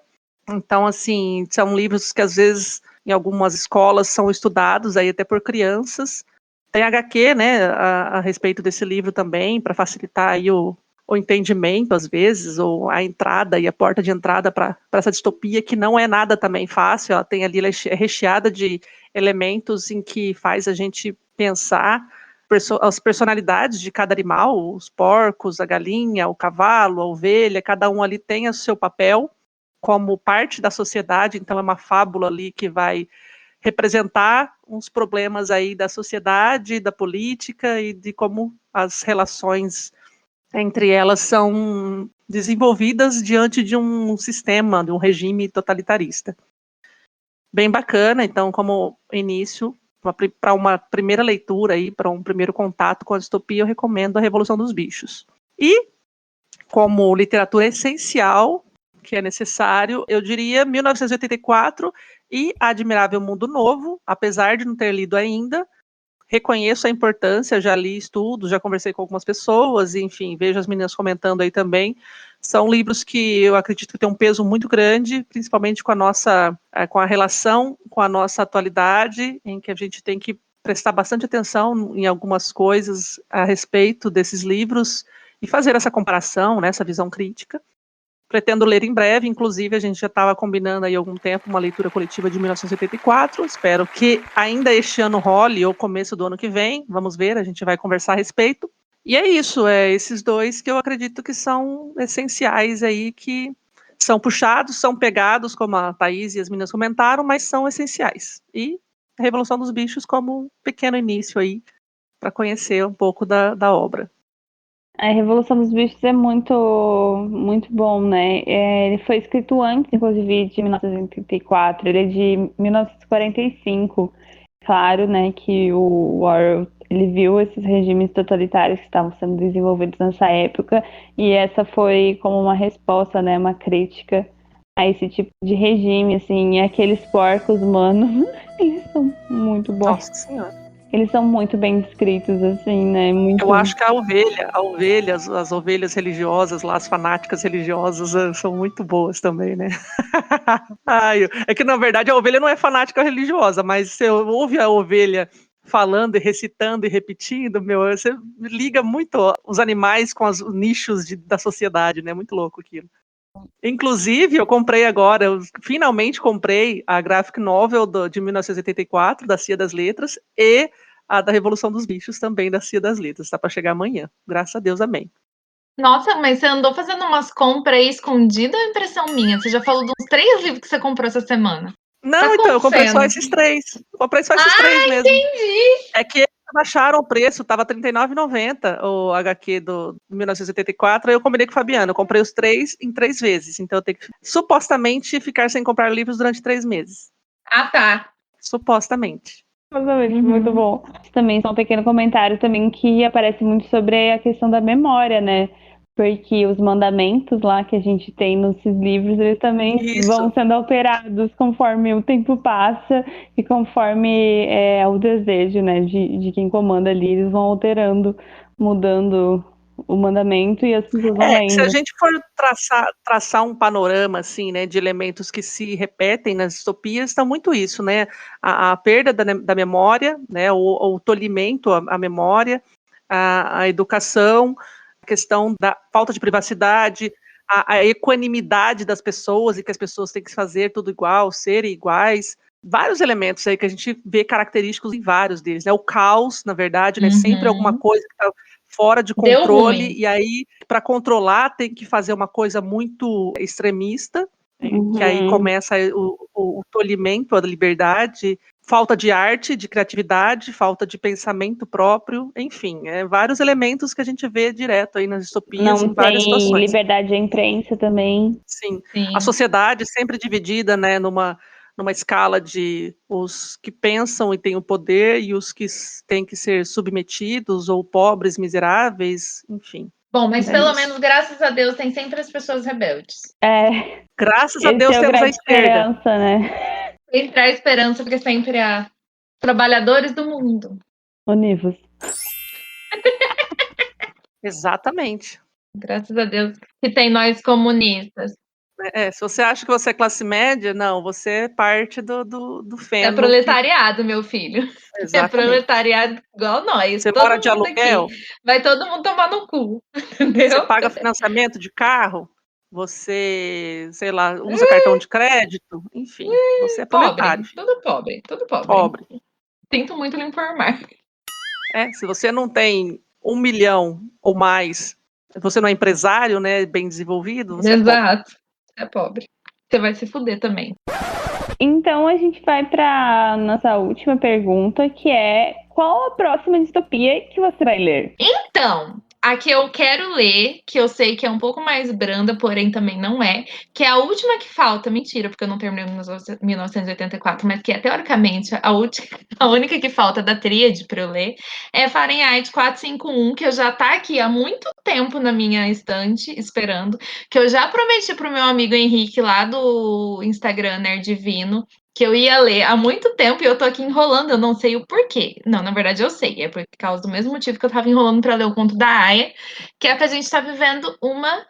Então, assim, são livros que às vezes em algumas escolas são estudados aí até por crianças. Tem HQ, né, a respeito desse livro também, para facilitar aí o entendimento, às vezes, ou a entrada e a porta de entrada para essa distopia, que não é nada também fácil. Ela tem ali, ela é recheada de elementos em que faz a gente pensar as personalidades de cada animal, os porcos, a galinha, o cavalo, a ovelha, cada um ali tem o seu papel como parte da sociedade, então é uma fábula ali que vai representar uns problemas aí da sociedade, da política e de como as relações Entre elas são desenvolvidas diante de um sistema, de um regime totalitarista. Bem bacana, então, como início, para uma primeira leitura, para um primeiro contato com a distopia, eu recomendo A Revolução dos Bichos. E, como literatura essencial, que é necessário, eu diria 1984 e A Admirável Mundo Novo, apesar de não ter lido ainda. Reconheço a importância, já li estudos, já conversei com algumas pessoas, enfim, vejo as meninas comentando aí também. São livros que eu acredito que têm um peso muito grande, principalmente com a relação com a nossa atualidade, em que a gente tem que prestar bastante atenção em algumas coisas a respeito desses livros e fazer essa comparação, né, essa visão crítica. Pretendo ler em breve, inclusive a gente já estava combinando aí há algum tempo uma leitura coletiva de 1984, espero que ainda este ano role ou começo do ano que vem, vamos ver, a gente vai conversar a respeito. E é isso, esses dois que eu acredito que são essenciais aí, que são puxados, são pegados, como a Thaís e as meninas comentaram, mas são essenciais. E a Revolução dos Bichos como um pequeno início aí, para conhecer um pouco da obra. A Revolução dos Bichos é muito, muito bom, né? Ele foi escrito antes, inclusive, de 1984. Ele é de 1945. Claro, né, que o Orwell, ele viu esses regimes totalitários que estavam sendo desenvolvidos nessa época, e essa foi como uma resposta, né, uma crítica a esse tipo de regime, assim, e aqueles porcos, mano, eles são muito bons. Nossa Senhora. Eles são muito bem descritos, assim, né? Muito... Eu acho que a ovelha, as ovelhas religiosas lá, as fanáticas religiosas, são muito boas também, né? É que, na verdade, a ovelha não é fanática religiosa, mas você ouve a ovelha falando e recitando e repetindo, você liga muito os animais com os nichos da sociedade, né? Muito louco aquilo. Inclusive, eu comprei agora, eu finalmente comprei a graphic novel de 1984, da Cia das Letras, e a da Revolução dos Bichos também, da Cia das Letras. Está para chegar amanhã. Graças a Deus, amém. Nossa, mas você andou fazendo umas compras aí escondidas ou é impressão minha? Você já falou de uns 3 livros que você comprou essa semana. Não, então, eu comprei só esses 3. Comprei só esses 3 mesmo. Entendi! É que abaixaram o preço, tava R$39,90 o HQ do 1984, aí eu combinei com o Fabiano, eu comprei os 3 em 3 vezes, então eu tenho que, supostamente, ficar sem comprar livros durante 3 meses. Ah, tá. Supostamente. Muito bom. Também só um pequeno comentário também que aparece muito sobre a questão da memória, né? Porque os mandamentos lá que a gente tem nesses livros, eles também vão sendo alterados conforme o tempo passa e conforme o desejo, né, de quem comanda ali, eles vão alterando, mudando o mandamento e as pessoas vão lendo. Se a gente for traçar um panorama assim, né, de elementos que se repetem nas distopias, está muito isso, né, a perda da memória, né, o tolhimento à memória, a educação, a questão da falta de privacidade, a equanimidade das pessoas e que as pessoas têm que fazer tudo igual, serem iguais, vários elementos aí que a gente vê característicos em vários deles, né, o caos, na verdade, né, sempre alguma coisa que está fora de controle, e aí, para controlar, tem que fazer uma coisa muito extremista, que aí começa o tolhimento da liberdade, falta de arte, de criatividade, falta de pensamento próprio, enfim, vários elementos que a gente vê direto aí nas distopias, em várias situações. Não tem liberdade de imprensa também. Sim, a sociedade sempre dividida, né, numa escala de os que pensam e têm o poder e os que têm que ser submetidos, ou pobres, miseráveis, enfim. Bom, mas pelo menos, graças a Deus, tem sempre as pessoas rebeldes. Graças a Deus temos a esquerda. Né? Entrar esperança, porque sempre há trabalhadores do mundo. Univos. Exatamente. Graças a Deus que tem nós comunistas. Se você acha que você é classe média, não, você é parte do feno. É proletariado, meu filho. Exatamente. É proletariado igual nós. Você mora de aluguel? Aqui. Vai todo mundo tomar no cu. Entendeu? Você paga financiamento de carro? Você, sei lá, usa cartão de crédito? Enfim, você é proletário. Tudo pobre. Sinto muito lhe informar. Se você não tem 1 milhão ou mais, você não é empresário, né, bem desenvolvido, você Exato. É pobre. Você vai se fuder também. Então a gente vai para nossa última pergunta, que é: qual a próxima distopia que você vai ler? Então, a que eu quero ler, que eu sei que é um pouco mais branda, porém também não é, que é a última que falta, mentira, porque eu não terminei 1984, mas que é teoricamente a única que falta da tríade para eu ler, é Fahrenheit 451, que eu já tá aqui há muito tempo na minha estante, esperando, que eu já prometi pro meu amigo Henrique lá do Instagram Nerdivino, que eu ia ler há muito tempo e eu tô aqui enrolando, eu não sei o porquê. Não, na verdade eu sei, é por causa do mesmo motivo que eu tava enrolando pra ler o conto da Aya, que é pra gente estar vivendo uma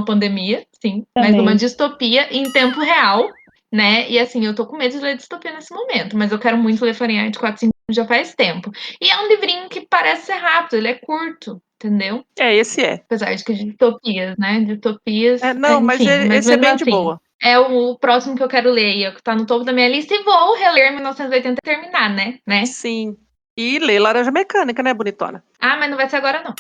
pandemia, sim, mas uma distopia em tempo real, né? E assim, eu tô com medo de ler distopia nesse momento, mas eu quero muito ler Fahrenheit 451 já faz tempo. E é um livrinho que parece ser rápido, ele é curto, entendeu? Esse é. Apesar de que distopias, né? Distopias, Não, mas enfim, mas esse é mesmo bem de assim. boa. É o próximo que eu quero ler, e tá no topo da minha lista, e vou reler 1980 e terminar, né? Sim. E ler Laranja Mecânica, né, bonitona? Ah, mas não vai ser agora, não.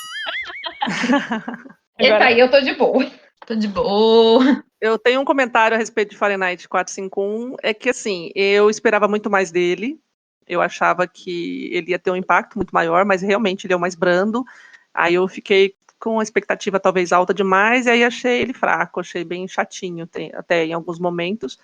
Esse Agora- aí eu tô de boa. Tô de boa. Eu tenho um comentário a respeito de Fahrenheit 451, é que assim, eu esperava muito mais dele, eu achava que ele ia ter um impacto muito maior, mas realmente ele é o mais brando, aí eu fiquei com a expectativa talvez alta demais, e aí achei ele fraco, achei bem chatinho, até em alguns momentos,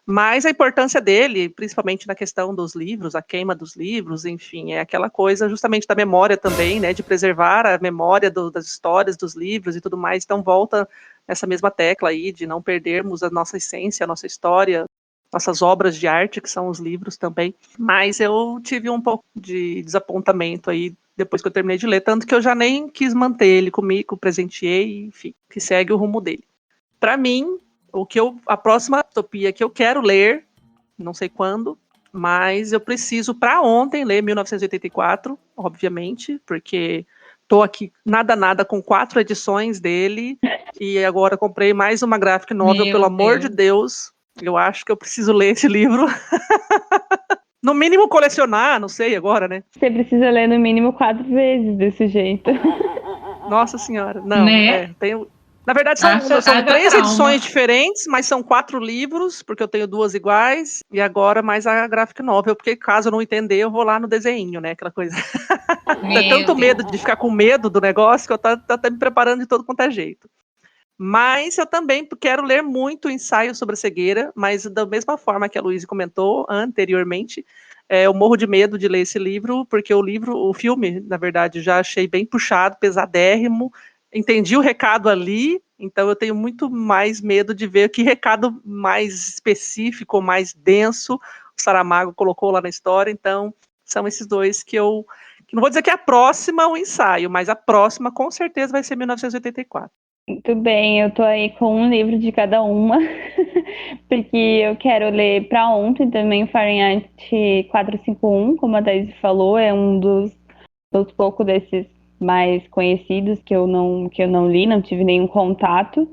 mas a importância dele, principalmente na questão dos livros, a queima dos livros, enfim, é aquela coisa justamente da memória também, né, de preservar a memória das histórias dos livros e tudo mais, então volta nessa mesma tecla aí, de não perdermos a nossa essência, a nossa história, nossas obras de arte, que são os livros também, mas eu tive um pouco de desapontamento aí, depois que eu terminei de ler, tanto que eu já nem quis manter ele comigo, presenteei, enfim, que segue o rumo dele. Para mim, a próxima utopia que eu quero ler, não sei quando, mas eu preciso para ontem ler 1984, obviamente, porque tô aqui nada com 4 edições dele e agora comprei mais uma graphic novel, Meu pelo amor de Deus. Eu acho que eu preciso ler esse livro. No mínimo colecionar, não sei agora, né? Você precisa ler no mínimo 4 vezes desse jeito. Nossa senhora, não, Né? tenho. Na verdade, são Haja 3 trauma. edições diferentes, mas são 4 livros, porque eu tenho 2 iguais, e agora mais a graphic novel, porque caso eu não entender, eu vou lá no desenho, né? Aquela coisa. É tanto medo de ficar com medo do negócio que eu tô até me preparando de todo quanto é jeito. Mas eu também quero ler muito o ensaio sobre a cegueira, mas da mesma forma que a Luísa comentou anteriormente, eu morro de medo de ler esse livro, porque o filme, na verdade, já achei bem puxado, pesadérrimo, entendi o recado ali, então eu tenho muito mais medo de ver que recado mais específico, mais denso o Saramago colocou lá na história, então são esses dois que não vou dizer que é a próxima o ensaio, mas a próxima com certeza vai ser 1984. Muito bem, eu tô aí com um livro de cada uma, porque eu quero ler para ontem também Fahrenheit 451, como a Daisy falou, é um dos poucos desses mais conhecidos que eu não li, não tive nenhum contato.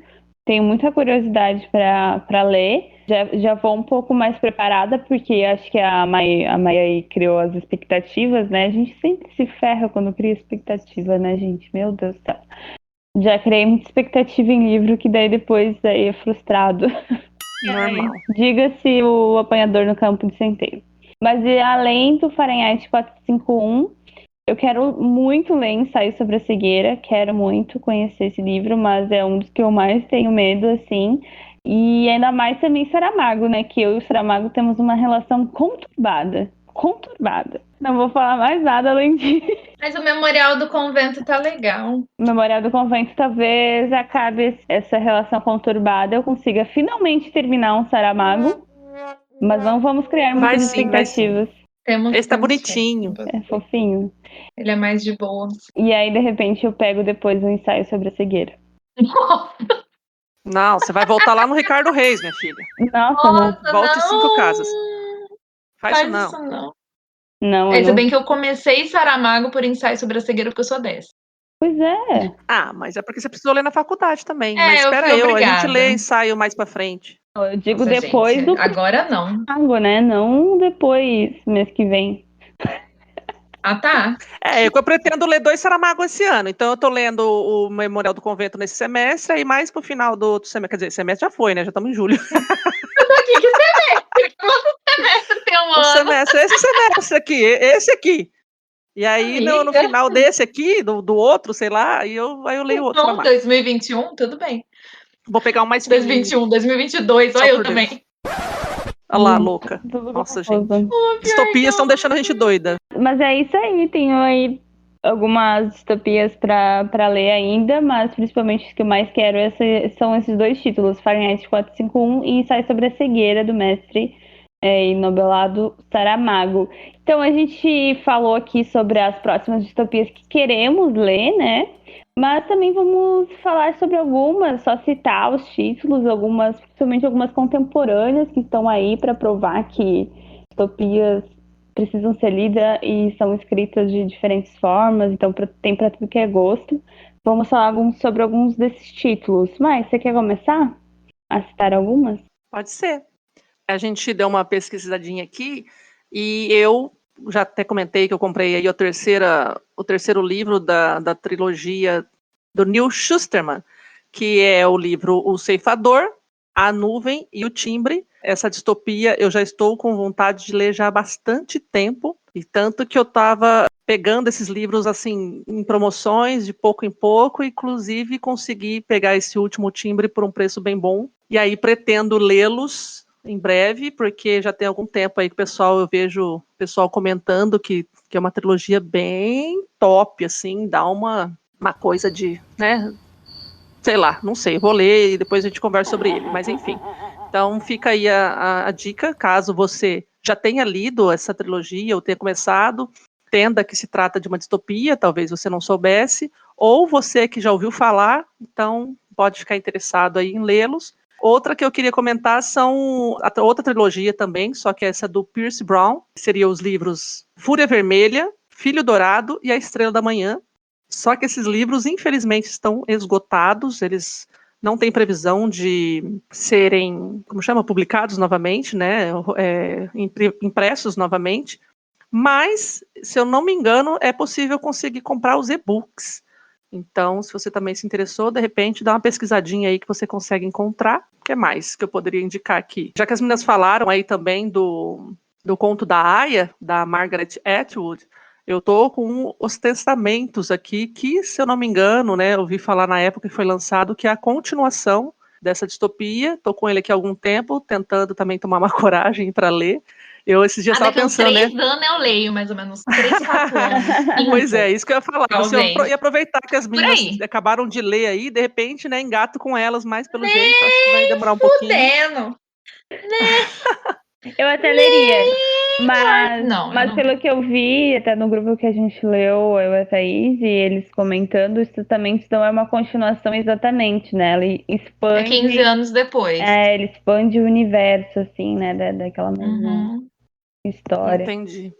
Tenho muita curiosidade para ler. Já vou um pouco mais preparada, porque acho que a Maia aí criou as expectativas, né? A gente sempre se ferra quando cria expectativa, né, gente? Meu Deus do céu. Já criei muita expectativa em livro que daí depois aí é frustrado. Normal. Diga-se o apanhador no campo de centeio. Mas e além do Fahrenheit 451, eu quero muito ler Ensaio sobre a Cegueira, quero muito conhecer esse livro, mas é um dos que eu mais tenho medo, assim. E ainda mais também Saramago, né? Que eu e o Saramago temos uma relação conturbada. Não vou falar mais nada além disso. Mas o Memorial do Convento tá legal. Memorial do Convento talvez acabe essa relação conturbada, eu consiga finalmente terminar um Saramago, mas não vamos criar muitas expectativas. Esse tá bonitinho. É fofinho. Ele é mais de boa. E aí, de repente, eu pego depois um ensaio sobre a cegueira. Não, você vai voltar lá no Ricardo Reis, minha filha. Nossa, Volte 5 casas. Faz isso não. não. Não. Não, Se bem que eu comecei Saramago por Ensaio sobre a Cegueira, porque eu sou dessa. Pois é. Ah, mas é porque você precisou ler na faculdade também. Mas eu espera fui a obrigada. gente lê ensaio mais pra frente. Eu digo Nossa, depois gente, do agora não. Saramago, né? Não depois, mês que vem. Ah, tá. Eu pretendo ler 2 Saramago esse ano. Então eu tô lendo o Memorial do Convento nesse semestre, e mais pro final do outro semestre. Quer dizer, semestre já foi, né? Já estamos em julho. Que semestre? Quanto semestre tem um ano? Esse semestre aqui, esse aqui. E aí, no Amiga. final desse aqui, do outro, sei lá, aí eu leio outro pra Bom, mais. 2021, tudo bem. Vou pegar um mais fininho. 2021, 2022, Só olha eu por Deus. também. Olha lá, louca. Tudo Nossa, confuso. gente. Distopias estão deixando a gente doida. Mas é isso aí, tenho aí algumas distopias pra ler ainda, mas principalmente os que eu mais quero são esses dois títulos, Fahrenheit 451 e Ensaio sobre a Cegueira, do mestre e Nobelado Saramago. Então a gente falou aqui sobre as próximas distopias que queremos ler, né? Mas também vamos falar sobre algumas, só citar os títulos, principalmente algumas contemporâneas que estão aí para provar que distopias precisam ser lidas e são escritas de diferentes formas, então tem para tudo que é gosto. Vamos falar sobre alguns desses títulos. Mas você quer começar a citar algumas? Pode ser. A gente deu uma pesquisadinha aqui e eu já até comentei que eu comprei aí o terceiro livro da trilogia do Neil Shusterman, que é o livro O Ceifador, A Nuvem e o Timbre. Essa distopia eu já estou com vontade de ler já há bastante tempo, e tanto que eu estava pegando esses livros assim em promoções de pouco em pouco, inclusive consegui pegar esse último Timbre por um preço bem bom, e aí pretendo lê-los em breve, porque já tem algum tempo aí que eu vejo o pessoal comentando que é uma trilogia bem top, assim, dá uma coisa de, né, sei lá, não sei, vou ler e depois a gente conversa sobre ele, mas enfim. Então fica aí a dica, caso você já tenha lido essa trilogia ou tenha começado, entenda que se trata de uma distopia, talvez você não soubesse, ou você que já ouviu falar, então pode ficar interessado aí em lê-los. Outra que eu queria comentar são a outra trilogia também, só que essa do Pierce Brown, que seria os livros Fúria Vermelha, Filho Dourado e A Estrela da Manhã. Só que esses livros, infelizmente, estão esgotados, eles não têm previsão de serem, como chama, publicados novamente, né, impressos novamente, mas, se eu não me engano, é possível conseguir comprar os e-books. Então, se você também se interessou, de repente, dá uma pesquisadinha aí que você consegue encontrar. O que mais que eu poderia indicar aqui? Já que as meninas falaram aí também do conto da Aya, da Margaret Atwood, eu tô com Os Testamentos aqui, que, se eu não me engano, né, eu ouvi falar na época que foi lançado, que é a continuação dessa distopia. Tô com ele aqui há algum tempo, tentando também tomar uma coragem para ler. Eu esses dias estava Daqui uns pensando, 3 né? anos eu leio, mais ou menos. 3, 4 anos. Pois é, isso que eu ia falar. Talvez. E aproveitar que as Por meninas aí. acabaram de ler aí, de repente, né, engato com elas mais pelo jeito. Acho que vai demorar um pouquinho. Fudendo. Eu até leria, Não, eu mas não. pelo que eu vi, até no grupo que a gente leu, eu e a Thaís, e eles comentando, Os Testamentos não é uma continuação exatamente, né? Ele É expande, 15 anos depois. ele expande o universo, assim, né, daquela mesma Uhum. história. Entendi.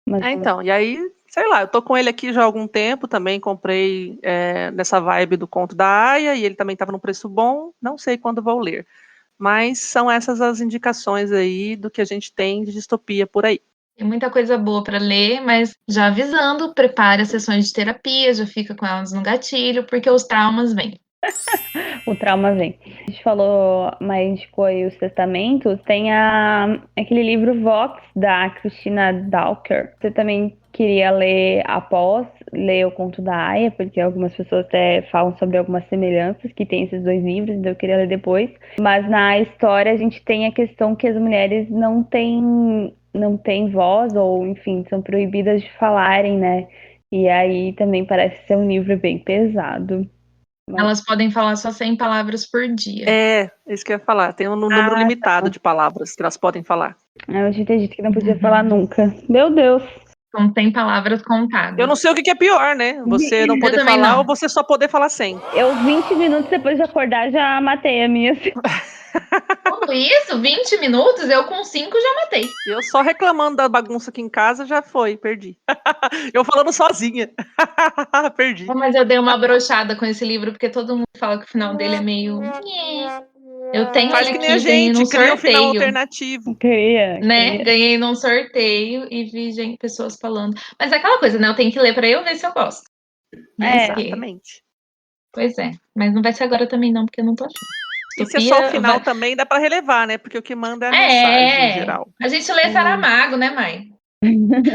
Mas Então, e aí, sei lá, eu tô com ele aqui já há algum tempo, também comprei nessa vibe do conto da Aya, e ele também estava num preço bom, não sei quando vou ler. Mas são essas as indicações aí do que a gente tem de distopia por aí. Tem muita coisa boa para ler, mas já avisando, prepare as sessões de terapia, já fica com elas no gatilho, porque os traumas vêm. o trauma vem. A gente falou, mas indicou aí Os Testamentos, tem aquele livro Vox, da Christina Dawker. Você também queria ler após ler o conto da Aya, porque algumas pessoas até falam sobre algumas semelhanças que tem esses dois livros, então eu queria ler depois. Mas na história a gente tem a questão que as mulheres não têm voz, ou enfim, são proibidas de falarem, né? E aí também parece ser um livro bem pesado. Elas podem falar só 100 palavras por dia. É, isso que eu ia falar. Tem um número limitado de palavras que elas podem falar. Eu tinha dito que não podia falar nunca. Meu Deus. São 100 palavras contadas. Eu não sei o que é pior, né? Você não poder também falar não. ou você só poder falar 100. Eu, 20 minutos depois de acordar, já matei a minha. Tudo isso, 20 minutos, eu com 5 já matei. Eu só reclamando da bagunça aqui em casa já foi, perdi. Eu falando sozinha. Perdi. Mas eu dei uma brochada com esse livro, porque todo mundo fala que o final dele é meio... Eu tenho Faz ele que nem a aqui, ganhei num gente, cria um final sorteio. alternativo. Queria. Ganhei num sorteio e vi pessoas falando. Mas é aquela coisa, né? Eu tenho que ler pra eu ver se eu gosto. Exatamente. Pois é. Mas não vai ser agora também não, porque eu não tô achando. E se é só o final também, dá pra relevar, né? Porque o que manda é a mensagem em geral. A gente lê Saramago, né, mãe?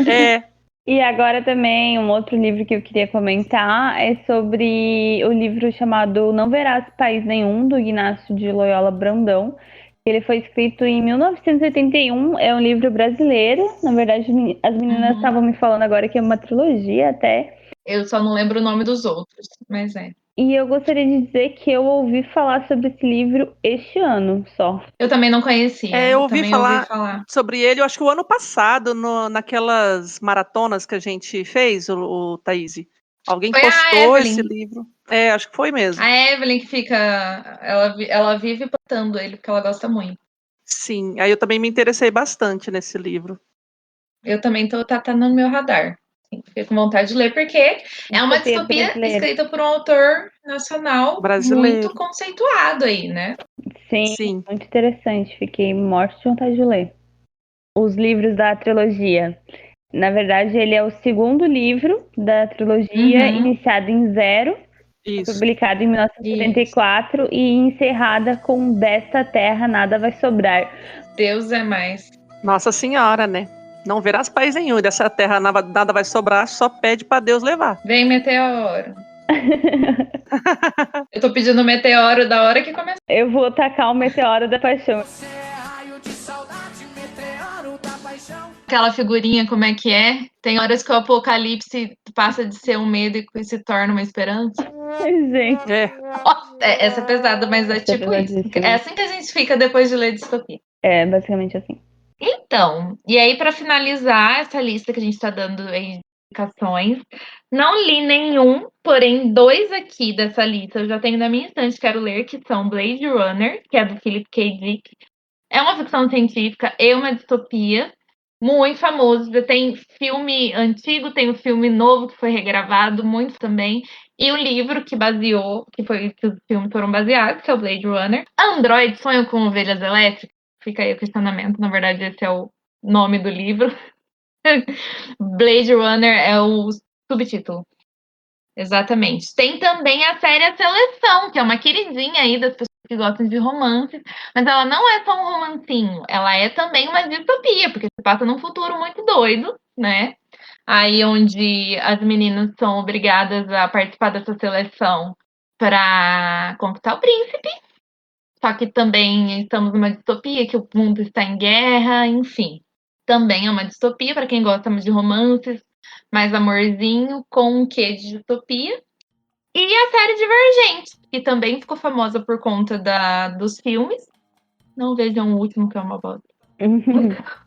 É. E agora também, um outro livro que eu queria comentar é sobre o livro chamado Não Verás País Nenhum, do Ignácio de Loyola Brandão. Ele foi escrito em 1981, é um livro brasileiro. Na verdade, as meninas estavam me falando agora que é uma trilogia até. Eu só não lembro o nome dos outros, mas é. E eu gostaria de dizer que eu ouvi falar sobre esse livro este ano só. Eu também não conhecia. Eu ouvi também falar ouvi falar. sobre ele, eu acho que o ano passado, naquelas maratonas que a gente fez, o Thaís. Alguém Foi a postou Evelyn. esse livro. Acho que foi mesmo. A Evelyn que fica. Ela vive postando ele porque ela gosta muito. Sim, aí eu também me interessei bastante nesse livro. Eu também tá no meu radar. Fiquei com vontade de ler, porque é uma distopia escrita por um autor nacional brasileiro, muito conceituado aí, né? Sim, muito interessante. Fiquei morta de vontade de ler. Os livros da trilogia. Na verdade, ele é o segundo livro da trilogia, iniciado em 0, publicado em 1974 e encerrada com Desta Terra Nada Vai Sobrar. Deus é mais. Nossa Senhora, né? Não verás país nenhum, dessa terra nada vai sobrar, só pede pra Deus levar. Vem meteoro. Eu tô pedindo meteoro da hora que começou. Eu vou tacar o meteoro da paixão. Aquela figurinha, como é que é? Tem horas que o apocalipse passa de ser um medo e se torna uma esperança. Gente. Essa é pesada, mas é tipo isso. É assim que a gente fica depois de ler distopia. É, basicamente assim. Então, e aí para finalizar essa lista que a gente está dando aí de indicações, não li nenhum, porém 2 aqui dessa lista eu já tenho na minha estante, quero ler, que são Blade Runner, que é do Philip K. Dick. É uma ficção científica e uma distopia, muito famoso. Tem filme antigo, tem um filme novo que foi regravado, muito também. E o livro que baseou, que os filmes foram baseados, que é o Blade Runner. Android Sonho com Ovelhas Elétricas? Fica aí o questionamento, na verdade esse é o nome do livro. Blade Runner é o subtítulo. Exatamente. Tem também a série A Seleção, que é uma queridinha aí das pessoas que gostam de romance, mas ela não é só um romancinho, ela é também uma distopia, porque se passa num futuro muito doido, né? Aí onde as meninas são obrigadas a participar dessa seleção para conquistar o príncipe, só que também estamos numa distopia, que o mundo está em guerra, enfim. Também é uma distopia para quem gosta de romances, mais amorzinho, com um quê de distopia. E a série Divergente, que também ficou famosa por conta dos filmes. Não vejam o último, que é uma bosta.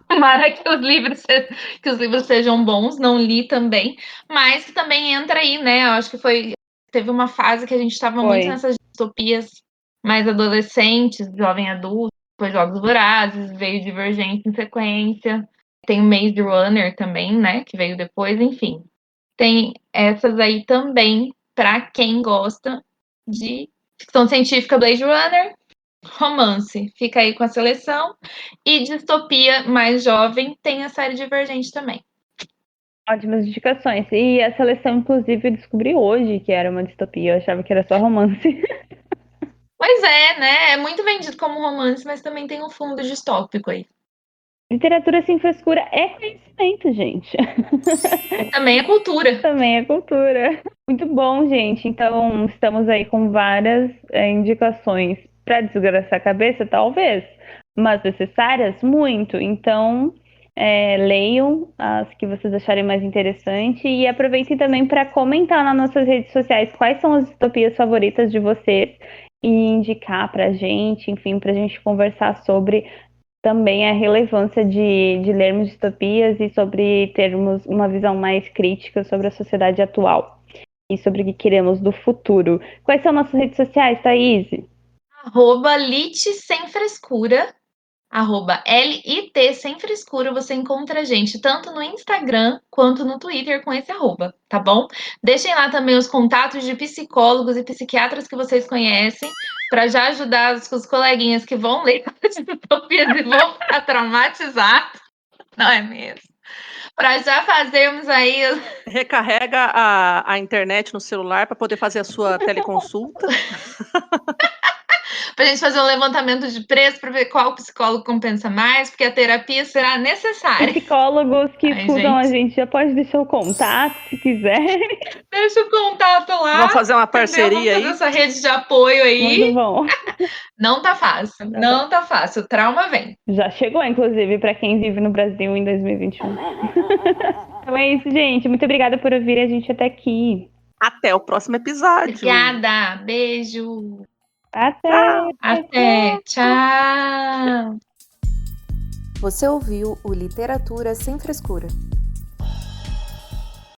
Tomara que os livros sejam bons, não li também. Mas que também entra aí, né? Eu acho que teve uma fase que a gente estava muito nessas distopias mais adolescentes, jovem adulto, depois Jogos Vorazes, veio Divergente em sequência. Tem o Maze Runner também, né? Que veio depois, enfim. Tem essas aí também, para quem gosta de ficção científica, Blade Runner, romance, fica aí com a seleção, e distopia mais jovem, tem a série Divergente também. Ótimas indicações. E a seleção, inclusive, eu descobri hoje que era uma distopia, eu achava que era só romance. Pois é, né? É muito vendido como romance, mas também tem um fundo distópico aí. Literatura sem frescura é conhecimento, gente. Também é cultura. Também é cultura. Muito bom, gente. Então, estamos aí com várias indicações para desgraçar a cabeça, talvez, mas necessárias, muito. Então, leiam as que vocês acharem mais interessante e aproveitem também para comentar nas nossas redes sociais quais são as distopias favoritas de vocês e indicar para a gente, enfim, para a gente conversar sobre também a relevância de lermos distopias e sobre termos uma visão mais crítica sobre a sociedade atual e sobre o que queremos do futuro. Quais são nossas redes sociais, Thaís? @lit sem frescura, @LIT sem frescura, você encontra a gente tanto no Instagram quanto no Twitter com esse @ tá bom? Deixem lá também os contatos de psicólogos e psiquiatras que vocês conhecem, para já ajudar os coleguinhas que vão ler as distopias e vão ficar traumatizados, não é mesmo? Para já fazermos aí... Recarrega a internet no celular para poder fazer a sua teleconsulta. Pra gente fazer um levantamento de preço para ver qual psicólogo compensa mais, porque a terapia será necessária. Psicólogos que Ai, escutam a gente. gente já pode deixar o contato se quiser. Deixa o contato lá. Vamos fazer uma entendeu? parceria Vamos aí. fazer essa rede de apoio aí. Muito bom. Não tá fácil. Não tá fácil. O trauma vem. Já chegou, inclusive, para quem vive no Brasil em 2021. Então é isso, gente. Muito obrigada por ouvir a gente até aqui. Até o próximo episódio. Obrigada. Beijo. Até! Até. Tchau. Você ouviu o Literatura Sem Frescura.